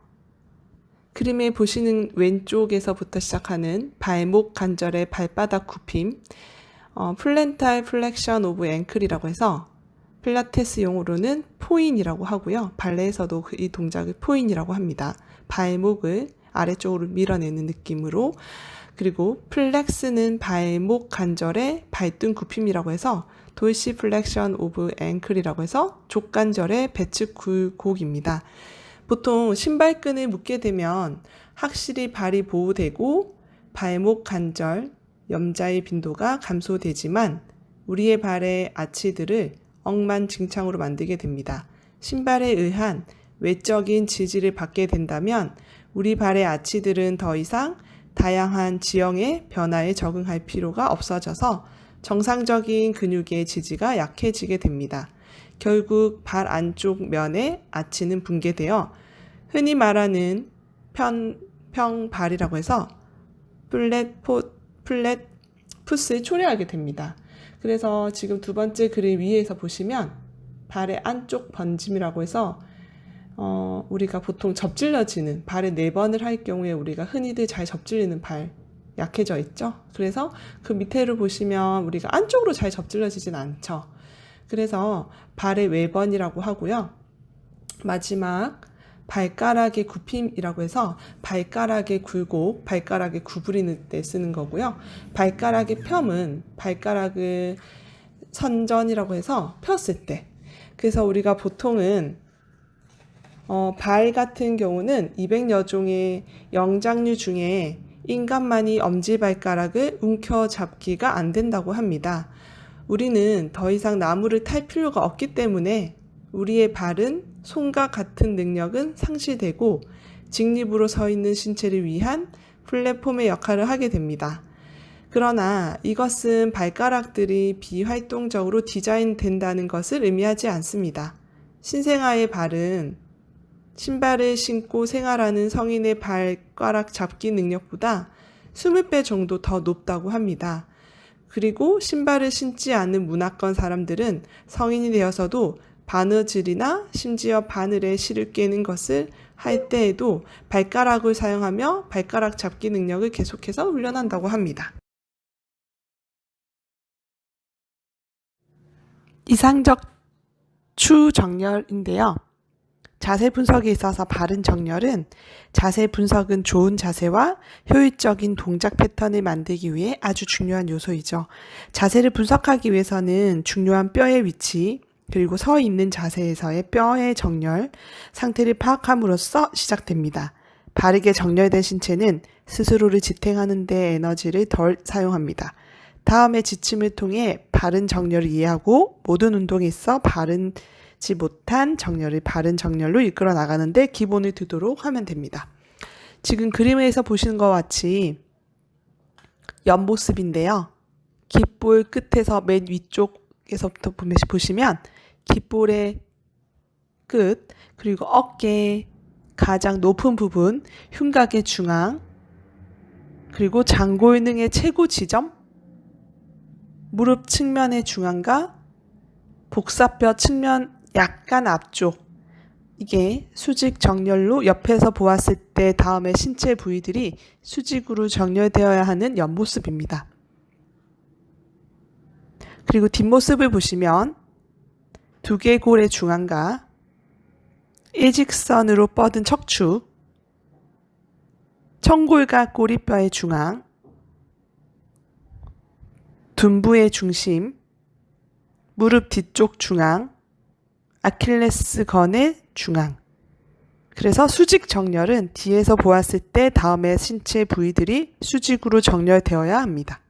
Speaker 1: 그림에 보시는 왼쪽에서부터 시작하는 발목 관절의 발바닥 굽힘, 플랜탈 플렉션 오브 앵클이라고 해서 필라테스 용어로는 포인이라고 하고요. 발레에서도 이 동작을 포인이라고 합니다. 발목을 아래쪽으로 밀어내는 느낌으로 그리고 플렉스는 발목 관절의 발등 굽힘이라고 해서 도시플렉션 오브 앵클이라고 해서 족관절의 배측 굴곡입니다. 보통 신발끈을 묶게 되면 확실히 발이 보호되고 발목 관절, 염자의 빈도가 감소되지만 우리의 발의 아치들을 억만증창으로 만들게 됩니다. 신발에 의한 외적인 지지를 받게 된다면 우리 발의 아치들은 더 이상 다양한 지형의 변화에 적응할 필요가 없어져서 정상적인 근육의 지지가 약해지게 됩니다. 결국 발 안쪽 면의 아치는 붕괴되어 흔히 말하는 평발이라고 해서 플랫 풋을 초래하게 됩니다. 그래서 지금 두 번째 그림 위에서 보시면 발의 안쪽 번짐이라고 해서 우리가 보통 접질러지는 발에 4번을 할 경우에 우리가 흔히들 잘 접질리는 발 약해져 있죠. 그래서 그 밑에를 보시면 우리가 안쪽으로 잘 접질러지진 않죠. 그래서 발의 외번이라고 하고요. 마지막 발가락의 굽힘이라고 해서 발가락의 굴곡, 발가락의 구부리는 때 쓰는 거고요. 발가락의 펴은 발가락을 선전이라고 해서 폈을 때. 그래서 우리가 보통은 발 같은 경우는 200여 종의 영장류 중에 인간만이 엄지발가락을 움켜잡기가 안 된다고 합니다. 우리는 더 이상 나무를 탈 필요가 없기 때문에 우리의 발은 손과 같은 능력은 상실되고 직립으로 서 있는 신체를 위한 플랫폼의 역할을 하게 됩니다. 그러나 이것은 발가락들이 비활동적으로 디자인된다는 것을 의미하지 않습니다. 신생아의 발은 신발을 신고 생활하는 성인의 발가락 잡기 능력보다 20배 정도 더 높다고 합니다. 그리고 신발을 신지 않는 문화권 사람들은 성인이 되어서도 바느질이나 심지어 바늘에 실을 꿰는 것을 할 때에도 발가락을 사용하며 발가락 잡기 능력을 계속해서 훈련한다고 합니다. 이상적 추정렬인데요. 자세 분석에 있어서 바른 정렬은 자세 분석은 좋은 자세와 효율적인 동작 패턴을 만들기 위해 아주 중요한 요소이죠. 자세를 분석하기 위해서는 중요한 뼈의 위치, 그리고 서 있는 자세에서의 뼈의 정렬, 상태를 파악함으로써 시작됩니다. 바르게 정렬된 신체는 스스로를 지탱하는 데 에너지를 덜 사용합니다. 다음에 지침을 통해 바른 정렬을 이해하고 모든 운동에 있어 바르지 못한 정렬을 바른 정렬로 이끌어 나가는데 기본을 두도록 하면 됩니다. 지금 그림에서 보시는 것과 같이 옆모습인데요. 깃볼 끝에서 맨 위쪽에서부터 보시면 깃볼의 끝, 그리고 어깨 가장 높은 부분, 흉곽의 중앙, 그리고 장골능의 최고 지점, 무릎 측면의 중앙과 복사뼈 측면 약간 앞쪽, 이게 수직 정렬로 옆에서 보았을 때 다음에 신체 부위들이 수직으로 정렬되어야 하는 옆모습입니다. 그리고 뒷모습을 보시면 두개골의 중앙과 일직선으로 뻗은 척추, 청골과 꼬리뼈의 중앙, 둔부의 중심, 무릎 뒤쪽 중앙, 아킬레스건의 중앙. 그래서 수직 정렬은 뒤에서 보았을 때 다음에 신체 부위들이 수직으로 정렬되어야 합니다.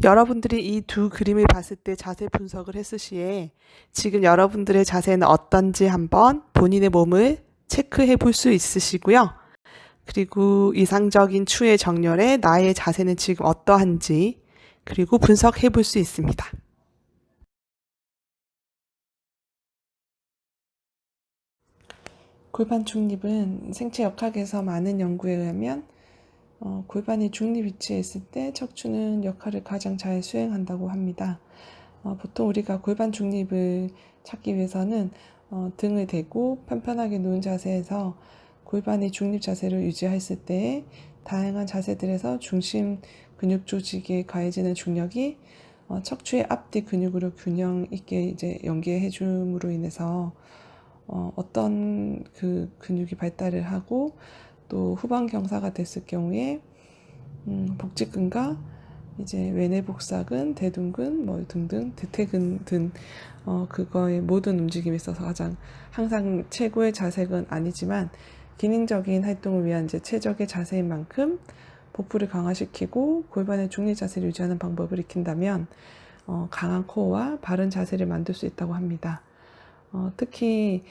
Speaker 1: 여러분들이 이 두 그림을 봤을 때 자세 분석을 했을 시에 지금 여러분들의 자세는 어떤지 한번 본인의 몸을 체크해 볼 수 있으시고요. 그리고 이상적인 추의 정렬에 나의 자세는 지금 어떠한지 그리고 분석해 볼 수 있습니다. 골반 중립은 생체 역학에서 많은 연구에 의하면 골반이 중립 위치에 있을 때 척추는 역할을 가장 잘 수행한다고 합니다. 보통 우리가 골반 중립을 찾기 위해서는 등을 대고 편편하게 누운 자세에서 골반의 중립 자세를 유지했을 때 다양한 자세들에서 중심 근육 조직에 가해지는 중력이 척추의 앞뒤 근육으로 균형 있게 이제 연계해 줌으로 인해서 어떤 그 근육이 발달을 하고 또 후방 경사가 됐을 경우에 복직근과 이제 외내복사근, 대둔근 뭐 등등 대퇴근 등 그거의 모든 움직임에 있어서 가장 항상 최고의 자세는 아니지만 기능적인 활동을 위한 이제 최적의 자세인 만큼 복부를 강화시키고 골반의 중립 자세를 유지하는 방법을 익힌다면 강한 코어와 바른 자세를 만들 수 있다고 합니다. 특히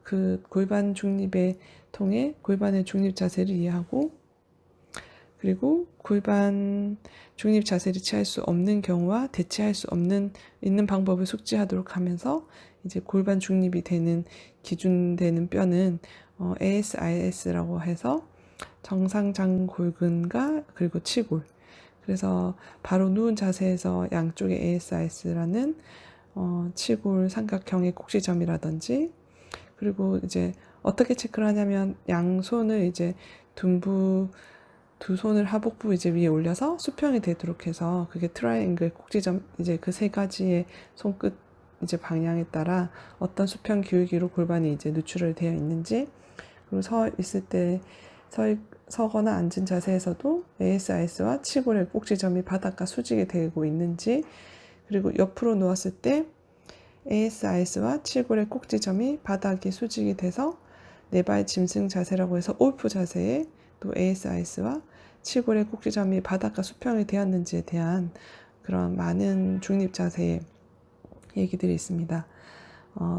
Speaker 1: 그 골반 중립에 통해 골반의 중립 자세를 이해하고 그리고 골반 중립 자세를 취할 수 없는 경우와 대체할 수 없는 있는 방법을 숙지하도록 하면서 이제 골반 중립이 되는 기준 되는 뼈는 ASIS라고 해서 정상장골근과 그리고 치골. 그래서 바로 누운 자세에서 양쪽의 ASIS라는 치골 삼각형의 꼭지점이라든지 그리고 이제 어떻게 체크를 하냐면 양손을 이제 둔부 두 손을 하복부 이제 위에 올려서 수평이 되도록 해서 그게 트라이앵글 꼭지점 이제 그 세 가지의 손끝 이제 방향에 따라 어떤 수평 기울기로 골반이 이제 누출을 되어 있는지 그리고 서 있을 때 서거나 앉은 자세에서도 ASIS와 치골의 꼭지점이 바닥과 수직이 되고 있는지 그리고 옆으로 누웠을 때 ASIS와 치골의 꼭지점이 바닥이 수직이 돼서 네 발 짐승 자세라고 해서 올프 자세에 또 ASIS와 치골의 꼭지점이 바닥과 수평이 되었는지에 대한 그런 많은 중립 자세의 얘기들이 있습니다.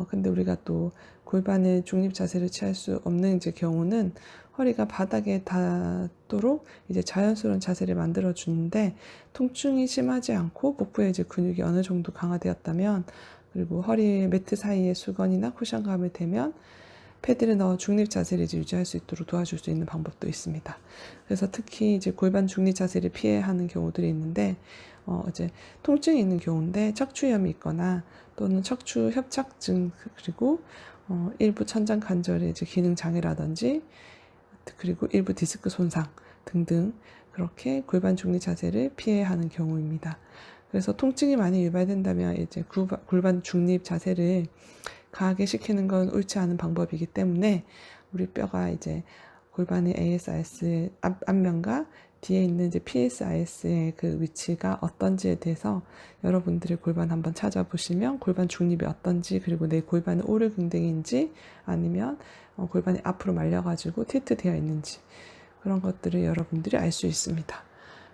Speaker 1: 근데 우리가 또 골반의 중립 자세를 취할 수 없는 이제 경우는 허리가 바닥에 닿도록 이제 자연스러운 자세를 만들어 주는데 통증이 심하지 않고 복부의 이제 근육이 어느 정도 강화되었다면 그리고 허리 매트 사이에 수건이나 쿠션감을 대면 패드를 넣어 중립 자세를 이제 유지할 수 있도록 도와줄 수 있는 방법도 있습니다. 그래서 특히 이제 골반 중립 자세를 피해야 하는 경우들이 있는데 이제 통증이 있는 경우인데 척추염이 있거나 또는 척추 협착증 그리고 일부 천장 관절의 이제 기능 장애라든지 그리고 일부 디스크 손상 등등 그렇게 골반 중립 자세를 피해야 하는 경우입니다. 그래서 통증이 많이 유발된다면 이제 골반 중립 자세를 강하게 시키는 건 옳지 않은 방법이기 때문에 우리 뼈가 이제 골반의 ASIS의 앞면과 뒤에 있는 이제 PSIS의 그 위치가 어떤지에 대해서 여러분들의 골반 한번 찾아보시면 골반 중립이 어떤지 그리고 내 골반은 오르궁뎅인지 아니면 골반이 앞으로 말려가지고 틸트되어 있는지 그런 것들을 여러분들이 알 수 있습니다.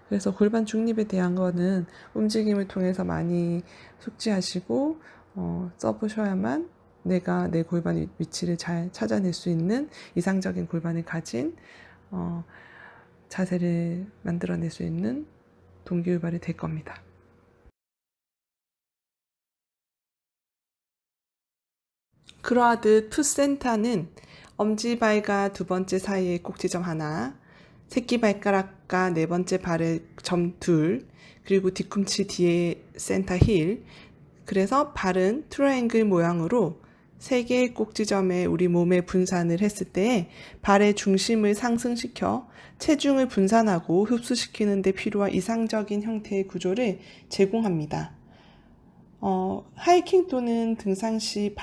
Speaker 1: 그래서 골반 중립에 대한 거는 움직임을 통해서 많이 숙지하시고 써보셔야만 내가 내 골반 위치를 잘 찾아낼 수 있는 이상적인 골반을 가진 자세를 만들어낼 수 있는 동기유발이 될 겁니다. 그러하듯 풋센터는 엄지발과 두 번째 사이의 꼭지점 하나, 새끼발가락과 네 번째 발의 점 둘, 그리고 뒤꿈치 뒤에 센터 힐, 그래서 발은 트라이앵글 모양으로 세 개의 꼭지점에 우리 몸에 분산을 했을 때 발의 중심을 상승시켜 체중을 분산하고 흡수시키는 데 필요한 이상적인 형태의 구조를 제공합니다. 하이킹 또는 등산 시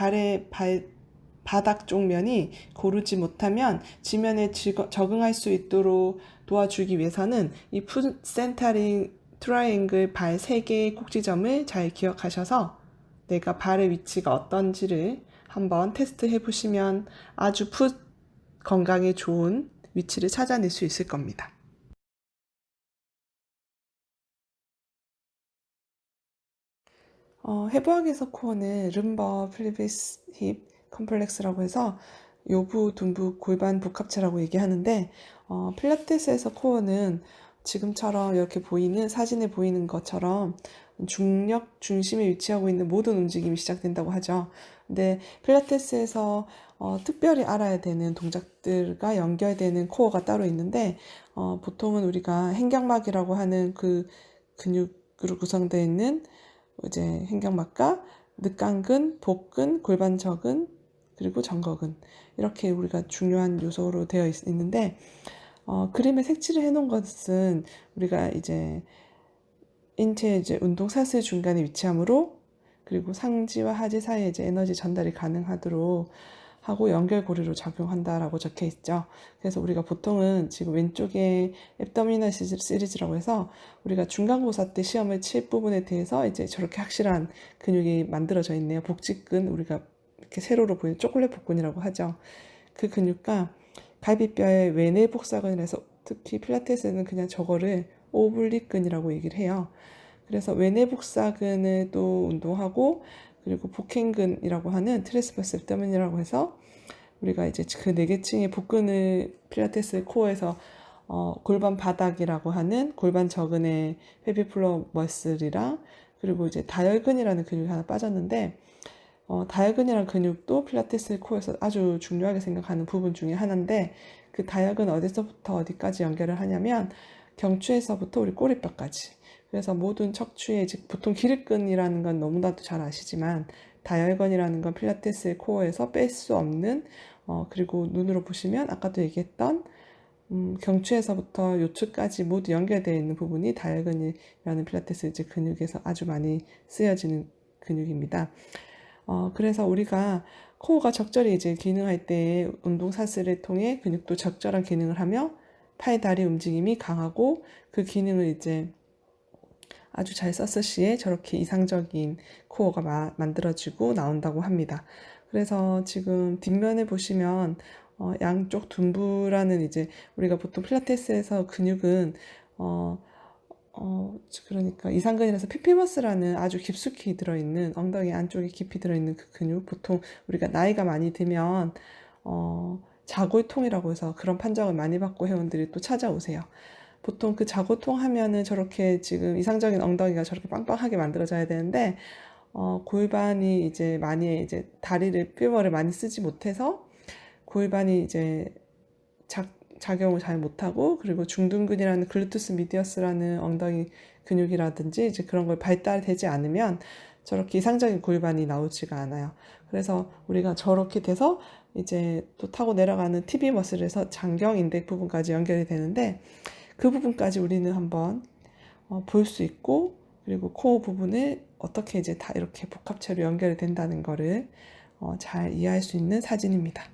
Speaker 1: 바닥 쪽 면이 고르지 못하면 지면에 적응할 수 있도록 도와주기 위해서는 이 풋 센터링 트라이앵글 발 3개의 꼭지점을 잘 기억하셔서 내가 발의 위치가 어떤지를 한번 테스트 해보시면 아주 풋 건강에 좋은 위치를 찾아낼 수 있을 겁니다. 해부학에서 코어는 름버 플리비스 힙 컴플렉스라고 해서 요부, 둔부, 골반 복합체라고 얘기하는데 필라테스에서 코어는 지금처럼 이렇게 보이는 사진에 보이는 것처럼 중력 중심에 위치하고 있는 모든 움직임이 시작된다고 하죠. 근데 필라테스에서 특별히 알아야 되는 동작들과 연결되는 코어가 따로 있는데 보통은 우리가 행경막이라고 하는 그 근육으로 구성되어 있는 이제 행경막과 늑간근, 복근, 골반저근, 그리고 정거근 이렇게 우리가 중요한 요소로 되어 있는데 그림에 색칠을 해놓은 것은 우리가 이제 인체 이제 운동 사슬 중간에 위치하므로 그리고 상지와 하지 사이에 이제 에너지 전달이 가능하도록 하고 연결고리로 작용한다라고 적혀 있죠. 그래서 우리가 보통은 지금 왼쪽에 앱도미널 시리즈라고 해서 우리가 중간고사 때 시험을 칠 부분에 대해서 이제 저렇게 확실한 근육이 만들어져 있네요. 복직근, 우리가 이렇게 세로로 보이는 초콜릿 복근이라고 하죠. 그 근육과 갈비뼈의 외내 복사근이라서 특히 필라테스는 그냥 저거를 오블릭근이라고 얘기를 해요. 그래서 외내 복사근을 또 운동하고, 그리고 복행근이라고 하는 트랜스버스 앱도멘이라고 해서 우리가 이제 그 네 개 층의 복근을 필라테스 코어에서 골반 바닥이라고 하는 골반 저근의 페비플로 머슬이랑, 그리고 이제 다혈근이라는 근육이 하나 빠졌는데, 다혈근이라는 근육도 필라테스 코어에서 아주 중요하게 생각하는 부분 중에 하나인데, 그 다혈근 어디서부터 어디까지 연결을 하냐면 경추에서부터 우리 꼬리뼈까지. 그래서 모든 척추에, 즉 보통 기립근이라는 건 너무나도 잘 아시지만 다혈근이라는 건 필라테스 코어에서 뺄 수 없는, 그리고 눈으로 보시면 아까도 얘기했던 경추에서부터 요추까지 모두 연결되어 있는 부분이 다혈근이라는 필라테스 이제 근육에서 아주 많이 쓰여지는 근육입니다. 그래서 우리가 코어가 적절히 이제 기능할 때 운동 사슬을 통해 근육도 적절한 기능을 하며 팔, 다리 움직임이 강하고, 그 기능을 이제 아주 잘 썼을 시에 저렇게 이상적인 코어가 만들어지고 나온다고 합니다. 그래서 지금 뒷면에 보시면 양쪽 둔부라는, 이제 우리가 보통 필라테스에서 근육은 어, 그러니까 이상근이라서 피피머스라는 아주 깊숙이 들어있는, 엉덩이 안쪽에 깊이 들어있는 그 근육, 보통 우리가 나이가 많이 들면 자골통이라고 해서 그런 판정을 많이 받고 회원들이 또 찾아오세요. 보통 그 자골통 하면은 저렇게 지금 이상적인 엉덩이가 저렇게 빵빵하게 만들어져야 되는데, 골반이 이제 많이 이제 다리를, 뼈머를 많이 쓰지 못해서 골반이 이제 작용을 잘 못하고, 그리고 중둔근이라는 글루투스 미디어스라는 엉덩이 근육이라든지 이제 그런 걸 발달되지 않으면 저렇게 이상적인 골반이 나오지가 않아요. 그래서 우리가 저렇게 돼서 이제 또 타고 내려가는 TV 머슬에서 장경 인대 부분까지 연결이 되는데, 그 부분까지 우리는 한번 볼 수 있고, 그리고 코어 부분을 어떻게 이제 다 이렇게 복합체로 연결이 된다는 거를 잘 이해할 수 있는 사진입니다.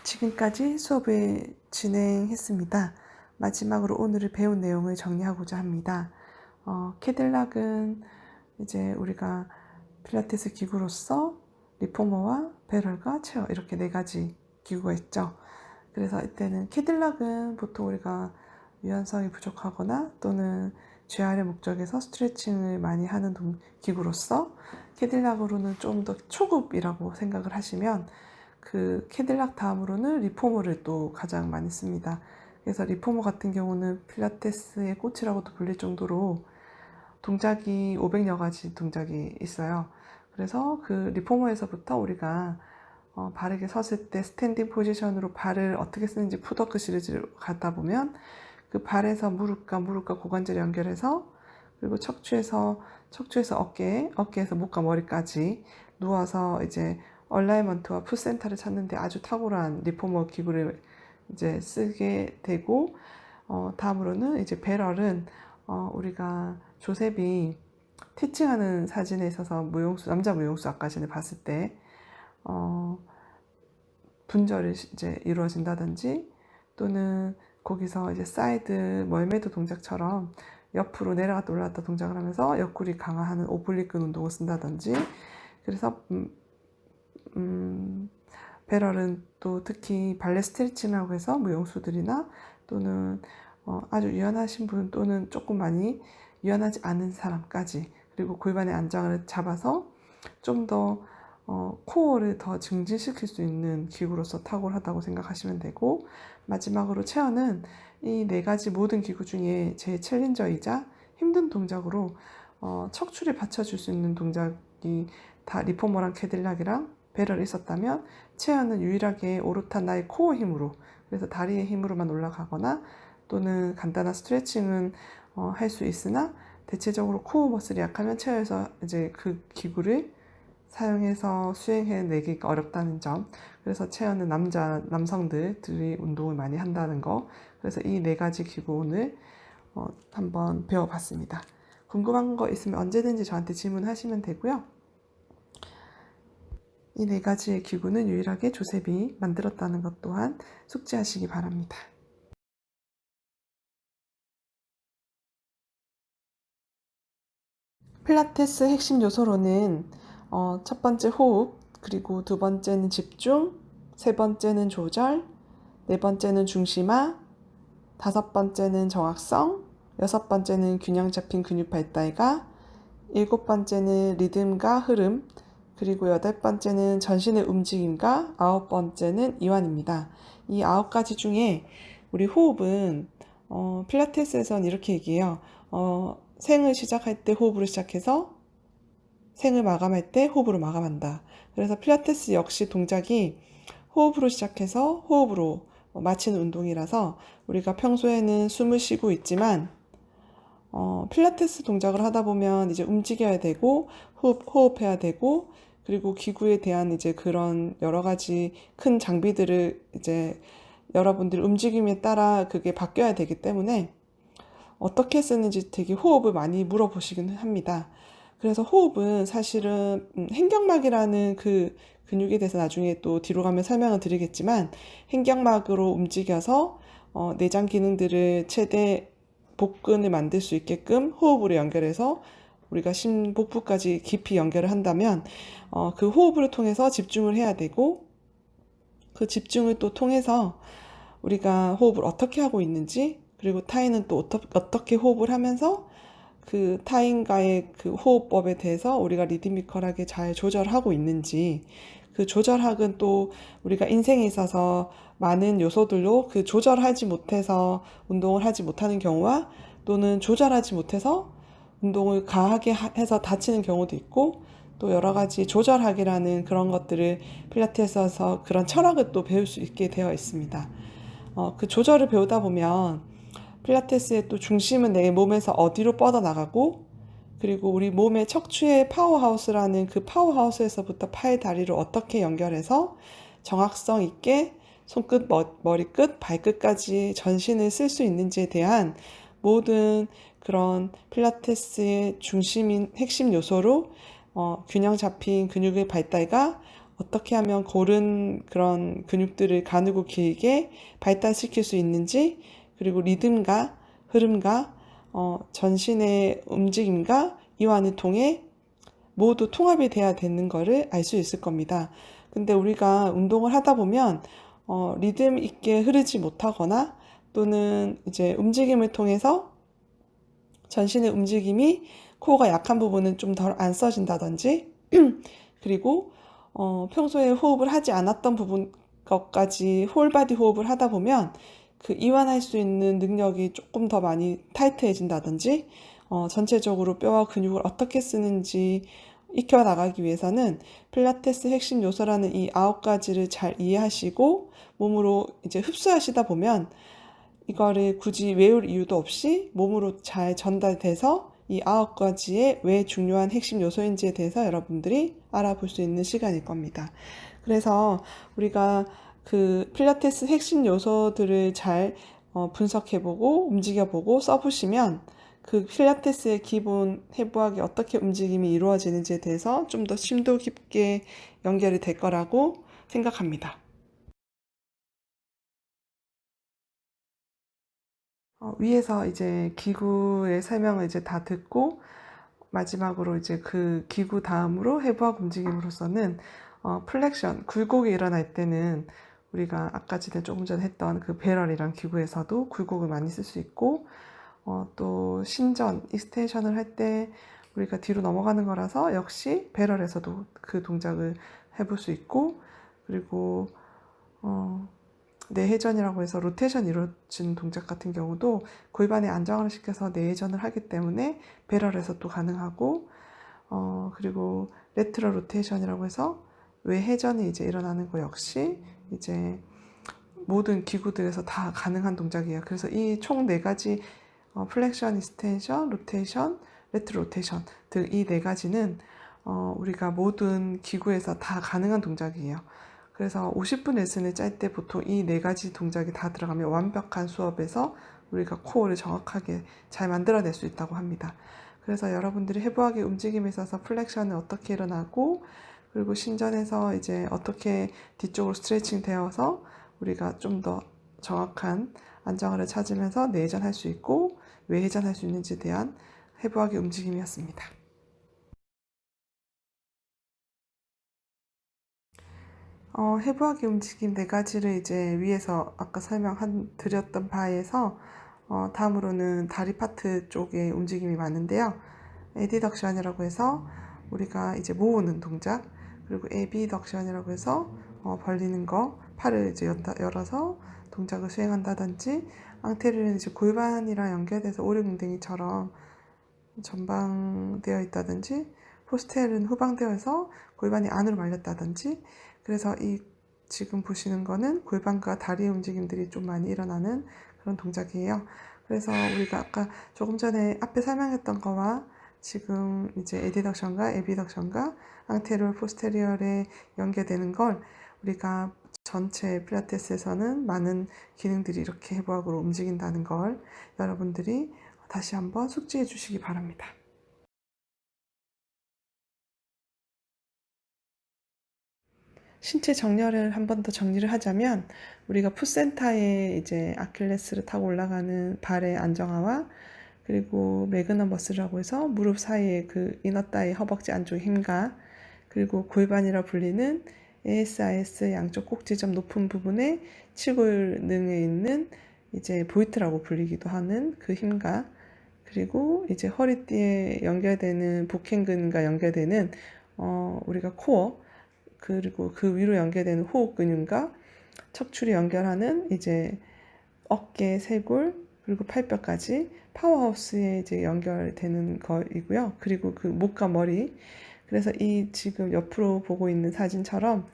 Speaker 1: 지금까지 수업을 진행했습니다. 마지막으로 오늘을 배운 내용을 정리하고자 합니다. 캐딜락은 이제 우리가 필라테스 기구로서 리포머와 배럴과 체어, 이렇게 네 가지 기구가 있죠. 그래서 이때는 캐딜락은 보통 우리가 유연성이 부족하거나 또는 재활의 목적에서 스트레칭을 많이 하는 기구로서, 캐딜락으로는 좀 더 초급이라고 생각을 하시면 그 캐딜락 다음으로는 리포머를 또 가장 많이 씁니다. 그래서 리포머 같은 경우는 필라테스의 꽃이라고도 불릴 정도로 동작이 500여 가지 동작이 있어요. 그래서 그 리포머에서부터 우리가 바르게 섰을 때 스탠딩 포지션으로 발을 어떻게 쓰는지 풋워크 시리즈를 가다 보면 그 발에서 무릎과 고관절 연결해서, 그리고 척추에서 어깨에서 목과 머리까지 누워서 이제 얼라이먼트와 풋센터를 찾는데 아주 탁월한 리포머 기구를 이제 쓰게 되고, 다음으로는 이제 배럴은 우리가 조셉이 티칭하는 사진에 있어서 남자 무용수 아까 전에 봤을 때 분절이 이제 이루어진다든지, 또는 거기서 이제 사이드 멀메드 동작처럼 옆으로 내려갔다 올라갔다 동작을 하면서 옆구리 강화하는 오블리크 운동을 쓴다든지. 그래서 배럴은 또 특히 발레 스트레칭이라고 해서 무용수들이나 또는 아주 유연하신 분 또는 조금 많이 유연하지 않은 사람까지, 그리고 골반의 안정을 잡아서 좀 더 코어를 더 증진시킬 수 있는 기구로서 탁월하다고 생각하시면 되고, 마지막으로 체어는 이 네 가지 모든 기구 중에 제일 챌린저이자 힘든 동작으로 척추를 받쳐줄 수 있는 동작이 다 리포머랑 캐딜락이랑 배럴이 있었다면, 체어는 유일하게 오롯한 나의 코어 힘으로, 그래서 다리의 힘으로만 올라가거나 또는 간단한 스트레칭은 할 수 있으나 대체적으로 코어 머슬이 약하면 체어에서 이제 그 기구를 사용해서 수행해내기가 어렵다는 점. 그래서 체어는 남성들이 운동을 많이 한다는 거. 그래서 이 네 가지 기구 오늘 한번 배워봤습니다. 궁금한 거 있으면 언제든지 저한테 질문하시면 되고요. 이 4가지의 기구는 유일하게 조셉이 만들었다는 것 또한 숙지하시기 바랍니다. 필라테스 핵심 요소로는 첫 번째 호흡, 그리고 두 번째는 집중, 세 번째는 조절, 네 번째는 중심화, 다섯 번째는 정확성, 여섯 번째는 균형 잡힌 근육 발달과, 일곱 번째는 리듬과 흐름, 그리고 여덟 번째는 전신의 움직임과, 아홉 번째는 이완입니다. 이 9가지 중에 우리 호흡은 필라테스에서는 이렇게 얘기해요. 생을 시작할 때 호흡으로 시작해서 생을 마감할 때 호흡으로 마감한다. 그래서 필라테스 역시 동작이 호흡으로 시작해서 호흡으로 마치는 운동이라서 우리가 평소에는 숨을 쉬고 있지만 필라테스 동작을 하다 보면 이제 움직여야 되고 호흡해야 되고, 그리고 기구에 대한 이제 그런 여러 가지 큰 장비들을 이제 여러분들 움직임에 따라 그게 바뀌어야 되기 때문에 어떻게 쓰는지 되게 호흡을 많이 물어보시긴 합니다. 그래서 호흡은 사실은 횡격막이라는 그 근육에 대해서 나중에 또 뒤로 가면 설명을 드리겠지만, 횡격막으로 움직여서 내장 기능들을 최대 복근을 만들 수 있게끔 호흡으로 연결해서 우리가 심복부까지 깊이 연결을 한다면 그 호흡을 통해서 집중을 해야 되고, 그 집중을 또 통해서 우리가 호흡을 어떻게 하고 있는지, 그리고 타인은 또 어떻게 호흡을 하면서 그 타인과의 그 호흡법에 대해서 우리가 리드미컬하게 잘 조절하고 있는지, 그 조절학은 또 우리가 인생에 있어서 많은 요소들로 그 조절하지 못해서 운동을 하지 못하는 경우와, 또는 조절하지 못해서 운동을 과하게 해서 다치는 경우도 있고, 또 여러 가지 조절학이라는 그런 것들을 필라테스에서 그런 철학을 또 배울 수 있게 되어 있습니다. 그 조절을 배우다 보면 필라테스의 또 중심은 내 몸에서 어디로 뻗어나가고, 그리고 우리 몸의 척추의 파워하우스라는 그 파워하우스에서부터 팔, 다리를 어떻게 연결해서 정확성 있게 손끝, 머리끝, 발끝까지 전신을 쓸 수 있는지에 대한 모든 그런 필라테스의 중심인 핵심 요소로 균형 잡힌 근육의 발달과 어떻게 하면 고른 그런 근육들을 가누고 길게 발달시킬 수 있는지, 그리고 리듬과 흐름과 전신의 움직임과 이완을 통해 모두 통합이 돼야 되는 것을 알 수 있을 겁니다. 근데 우리가 운동을 하다 보면 리듬 있게 흐르지 못하거나, 또는 이제 움직임을 통해서 전신의 움직임이 코어가 약한 부분은 좀 덜 안 써진다든지, 그리고 평소에 호흡을 하지 않았던 부분 것까지 홀바디 호흡을 하다 보면 그 이완할 수 있는 능력이 조금 더 많이 타이트해진다든지, 전체적으로 뼈와 근육을 어떻게 쓰는지 익혀나가기 위해서는 필라테스 핵심 요소라는 이 9가지를 잘 이해하시고 몸으로 이제 흡수하시다 보면 이거를 굳이 외울 이유도 없이 몸으로 잘 전달돼서 이 9가지의 왜 중요한 핵심 요소인지에 대해서 여러분들이 알아볼 수 있는 시간일 겁니다. 그래서 우리가 그 필라테스 핵심 요소들을 잘 분석해보고 움직여보고 써보시면 그 필라테스의 기본 해부학이 어떻게 움직임이 이루어지는지에 대해서 좀 더 심도 깊게 연결이 될 거라고 생각합니다. 위에서 이제 기구의 설명을 이제 다 듣고, 마지막으로 이제 그 기구 다음으로 해부학 움직임으로서는 플렉션, 굴곡이 일어날 때는 우리가 아까 조금 전에 했던 그 배럴이란 기구에서도 굴곡을 많이 쓸 수 있고, 또 신전, 익스텐션을 할 때 우리가 뒤로 넘어가는 거라서 역시 배럴에서도 그 동작을 해볼 수 있고, 그리고 내회전이라고 해서 로테이션 이루어지는 동작 같은 경우도 골반에 안정을 시켜서 내회전을 하기 때문에 배럴에서 또 가능하고, 그리고 레트럴 로테이션이라고 해서 외회전이 이제 일어나는 거 역시 이제 모든 기구들에서 다 가능한 동작이에요. 그래서 이 총 4가지 플렉션, 익스텐션, 로테이션, 레트럴 로테이션 등 이 4가지는 우리가 모든 기구에서 다 가능한 동작이에요. 그래서 50분 레슨을 짤 때 보통 이 4가지 동작이 다 들어가면 완벽한 수업에서 우리가 코어를 정확하게 잘 만들어낼 수 있다고 합니다. 그래서 여러분들이 해부학의 움직임에 있어서 플렉션은 어떻게 일어나고, 그리고 신전에서 이제 어떻게 뒤쪽으로 스트레칭 되어서 우리가 좀 더 정확한 안정화를 찾으면서 내전할 수 있고 외회전할 수 있는지에 대한 해부학의 움직임이었습니다. 해부학의 움직임 네 가지를 이제 위에서 아까 드렸던 바에서 다음으로는 다리 파트 쪽의 움직임이 많은데요. 에디덕션이라고 해서 우리가 이제 모으는 동작, 그리고 에비덕션이라고 해서 벌리는 거, 팔을 이제 열어서 동작을 수행한다든지, 앙테르는 이제 골반이랑 연결돼서 오리궁뎅이처럼 전방되어 있다든지, 포스텔은 후방되어서 골반이 안으로 말렸다든지. 그래서 이 지금 보시는 거는 골반과 다리의 움직임들이 좀 많이 일어나는 그런 동작이에요. 그래서 우리가 아까 조금 전에 앞에 설명했던 거와 지금 이제 에디덕션과 에비덕션과 앙테리어 포스테리얼에 연계되는 걸 우리가 전체 필라테스에서는 많은 기능들이 이렇게 해부학으로 움직인다는 걸 여러분들이 다시 한번 숙지해 주시기 바랍니다. 신체 정렬을 한 번 더 정리를 하자면, 우리가 풋센터에 이제 아킬레스를 타고 올라가는 발의 안정화와, 그리고 매그넘 머슬이라고 해서 무릎 사이에 그 이너다이 허벅지 안쪽 힘과, 그리고 골반이라 불리는 ASIS 양쪽 꼭지점 높은 부분에 치골능에 있는 이제 보이트라고 불리기도 하는 그 힘과, 그리고 이제 허리띠에 연결되는 복행근과 연결되는 우리가 코어, 그리고 그 위로 연결되는 호흡 근육과 척추를 연결하는 이제 어깨, 쇄골, 그리고 팔뼈까지 파워하우스에 이제 연결되는 거이고요. 그리고 그 목과 머리. 그래서 이 지금 옆으로 보고 있는 사진처럼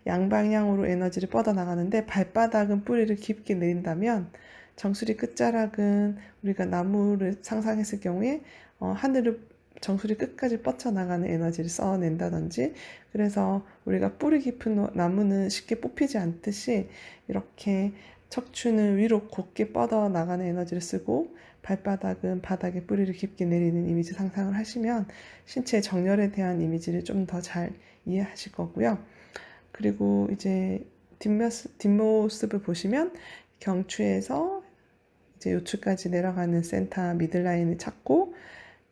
Speaker 1: 양방향으로 에너지를 뻗어나가는데, 발바닥은 뿌리를 깊게 내린다면 정수리 끝자락은 우리가 나무를 상상했을 경우에 하늘을 정수리 끝까지 뻗쳐나가는 에너지를 써낸다든지, 그래서 우리가 뿌리 깊은 나무는 쉽게 뽑히지 않듯이 이렇게 척추는 위로 곧게 뻗어나가는 에너지를 쓰고, 발바닥은 바닥에 뿌리를 깊게 내리는 이미지 상상을 하시면 신체 정렬에 대한 이미지를 좀 더 잘 이해하실 거고요. 그리고 이제 뒷모습을 보시면 경추에서 이제 요추까지 내려가는 센터 미들라인을 찾고,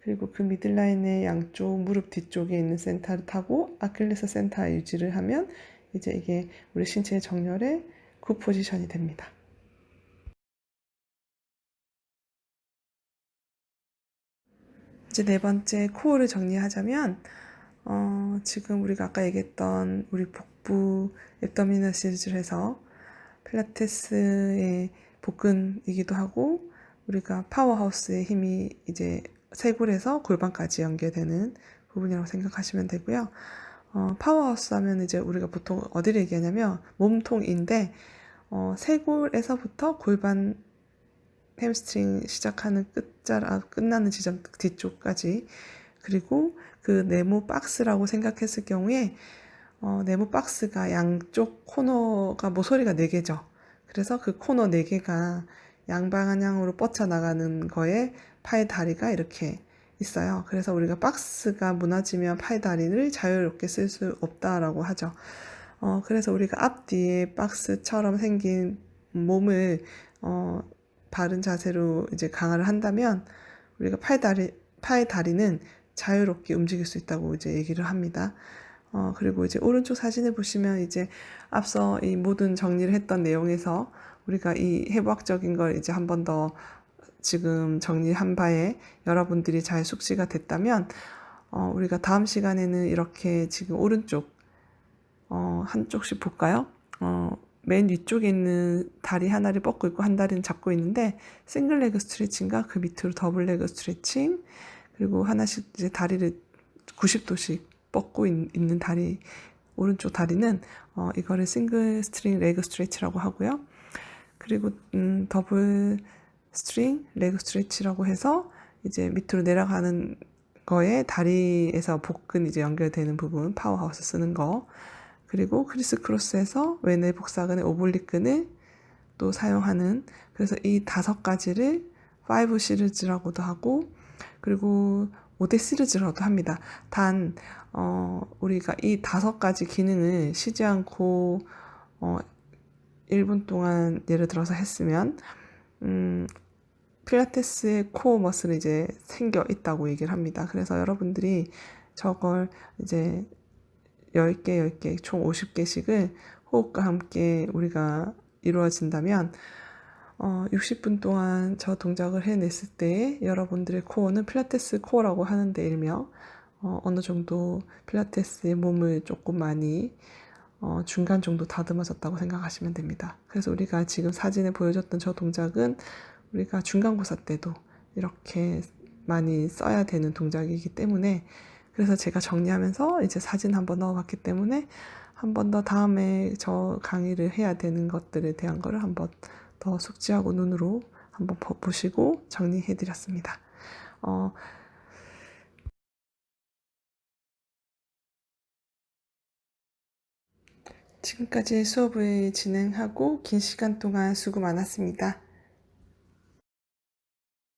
Speaker 1: 그리고 그 미들라인의 양쪽 무릎 뒤쪽에 있는 센터를 타고 아킬레스 센터 유지를 하면 이제 이게 우리 신체의 정렬의 굿 포지션이 됩니다. 이제 네 번째 코어를 정리하자면, 지금 우리가 아까 얘기했던 우리 복부 앱도미널 시리즈를 해서 필라테스의 복근이기도 하고, 우리가 파워하우스의 힘이 이제 쇄골에서 골반까지 연결되는 부분이라고 생각하시면 되고요. 파워하우스 하면 이제 우리가 보통 어디를 얘기하냐면 몸통인데, 쇄골에서부터 골반 햄스트링 시작하는 끝나는 지점 뒤쪽까지, 그리고 그 네모 박스라고 생각했을 경우에 네모 박스가 양쪽 코너가 모서리가 4개죠. 그래서 그 코너 4개가 양방향으로 뻗쳐나가는 거에 팔 다리가 이렇게 있어요. 그래서 우리가 박스가 무너지면 팔 다리를 자유롭게 쓸 수 없다라고 하죠. 그래서 우리가 앞뒤에 박스처럼 생긴 몸을 바른 자세로 이제 강화를 한다면 우리가 팔 다리는 자유롭게 움직일 수 있다고 이제 얘기를 합니다. 그리고 이제 오른쪽 사진을 보시면 이제 앞서 이 모든 정리를 했던 내용에서 우리가 이 해부학적인 걸 이제 한 번 더 지금 정리한 바에 여러분들이 잘 숙지가 됐다면, 우리가 다음 시간에는 이렇게 지금 오른쪽 한쪽씩 볼까요? 맨 위쪽에 있는 다리 하나를 뻗고 있고 한 다리는 잡고 있는데, 싱글 레그 스트레칭과 그 밑으로 더블 레그 스트레칭, 그리고 하나씩 이제 다리를 90도씩 뻗고 있는 다리, 오른쪽 다리는 이거를 싱글 스트링 레그 스트레치라고 하고요. 그리고 더블 스트링 레그 스트레치라고 해서 이제 밑으로 내려가는 거에 다리에서 복근 이제 연결되는 부분 파워하우스 쓰는 거, 그리고 크리스 크로스에서 왼의 복사근의 오블릭근을 또 사용하는, 그래서 이 5가지를 5 시리즈라고도 하고, 그리고 5대 시리즈로도 합니다. 단 우리가 이 5가지 기능을 쉬지 않고 1분 동안 예를 들어서 했으면 필라테스의 코어 머슬이 이제 생겨 있다고 얘기를 합니다. 그래서 여러분들이 저걸 이제 10개 총 50개씩을 호흡과 함께 우리가 이루어진다면 60분 동안 저 동작을 해냈을 때 여러분들의 코어는 필라테스 코어라고 하는데 일명 어느 정도 필라테스의 몸을 조금 많이 중간 정도 다듬어졌다고 생각하시면 됩니다. 그래서 우리가 지금 사진에 보여줬던 저 동작은 우리가 중간고사 때도 이렇게 많이 써야 되는 동작이기 때문에 그래서 제가 정리하면서 이제 사진 한번 넣어봤기 때문에 한 번 더 다음에 저 강의를 해야 되는 것들에 대한 거를 한번 더 숙지하고 눈으로 한번 보시고 정리해드렸습니다. 지금까지 수업을 진행하고 긴 시간 동안 수고 많았습니다.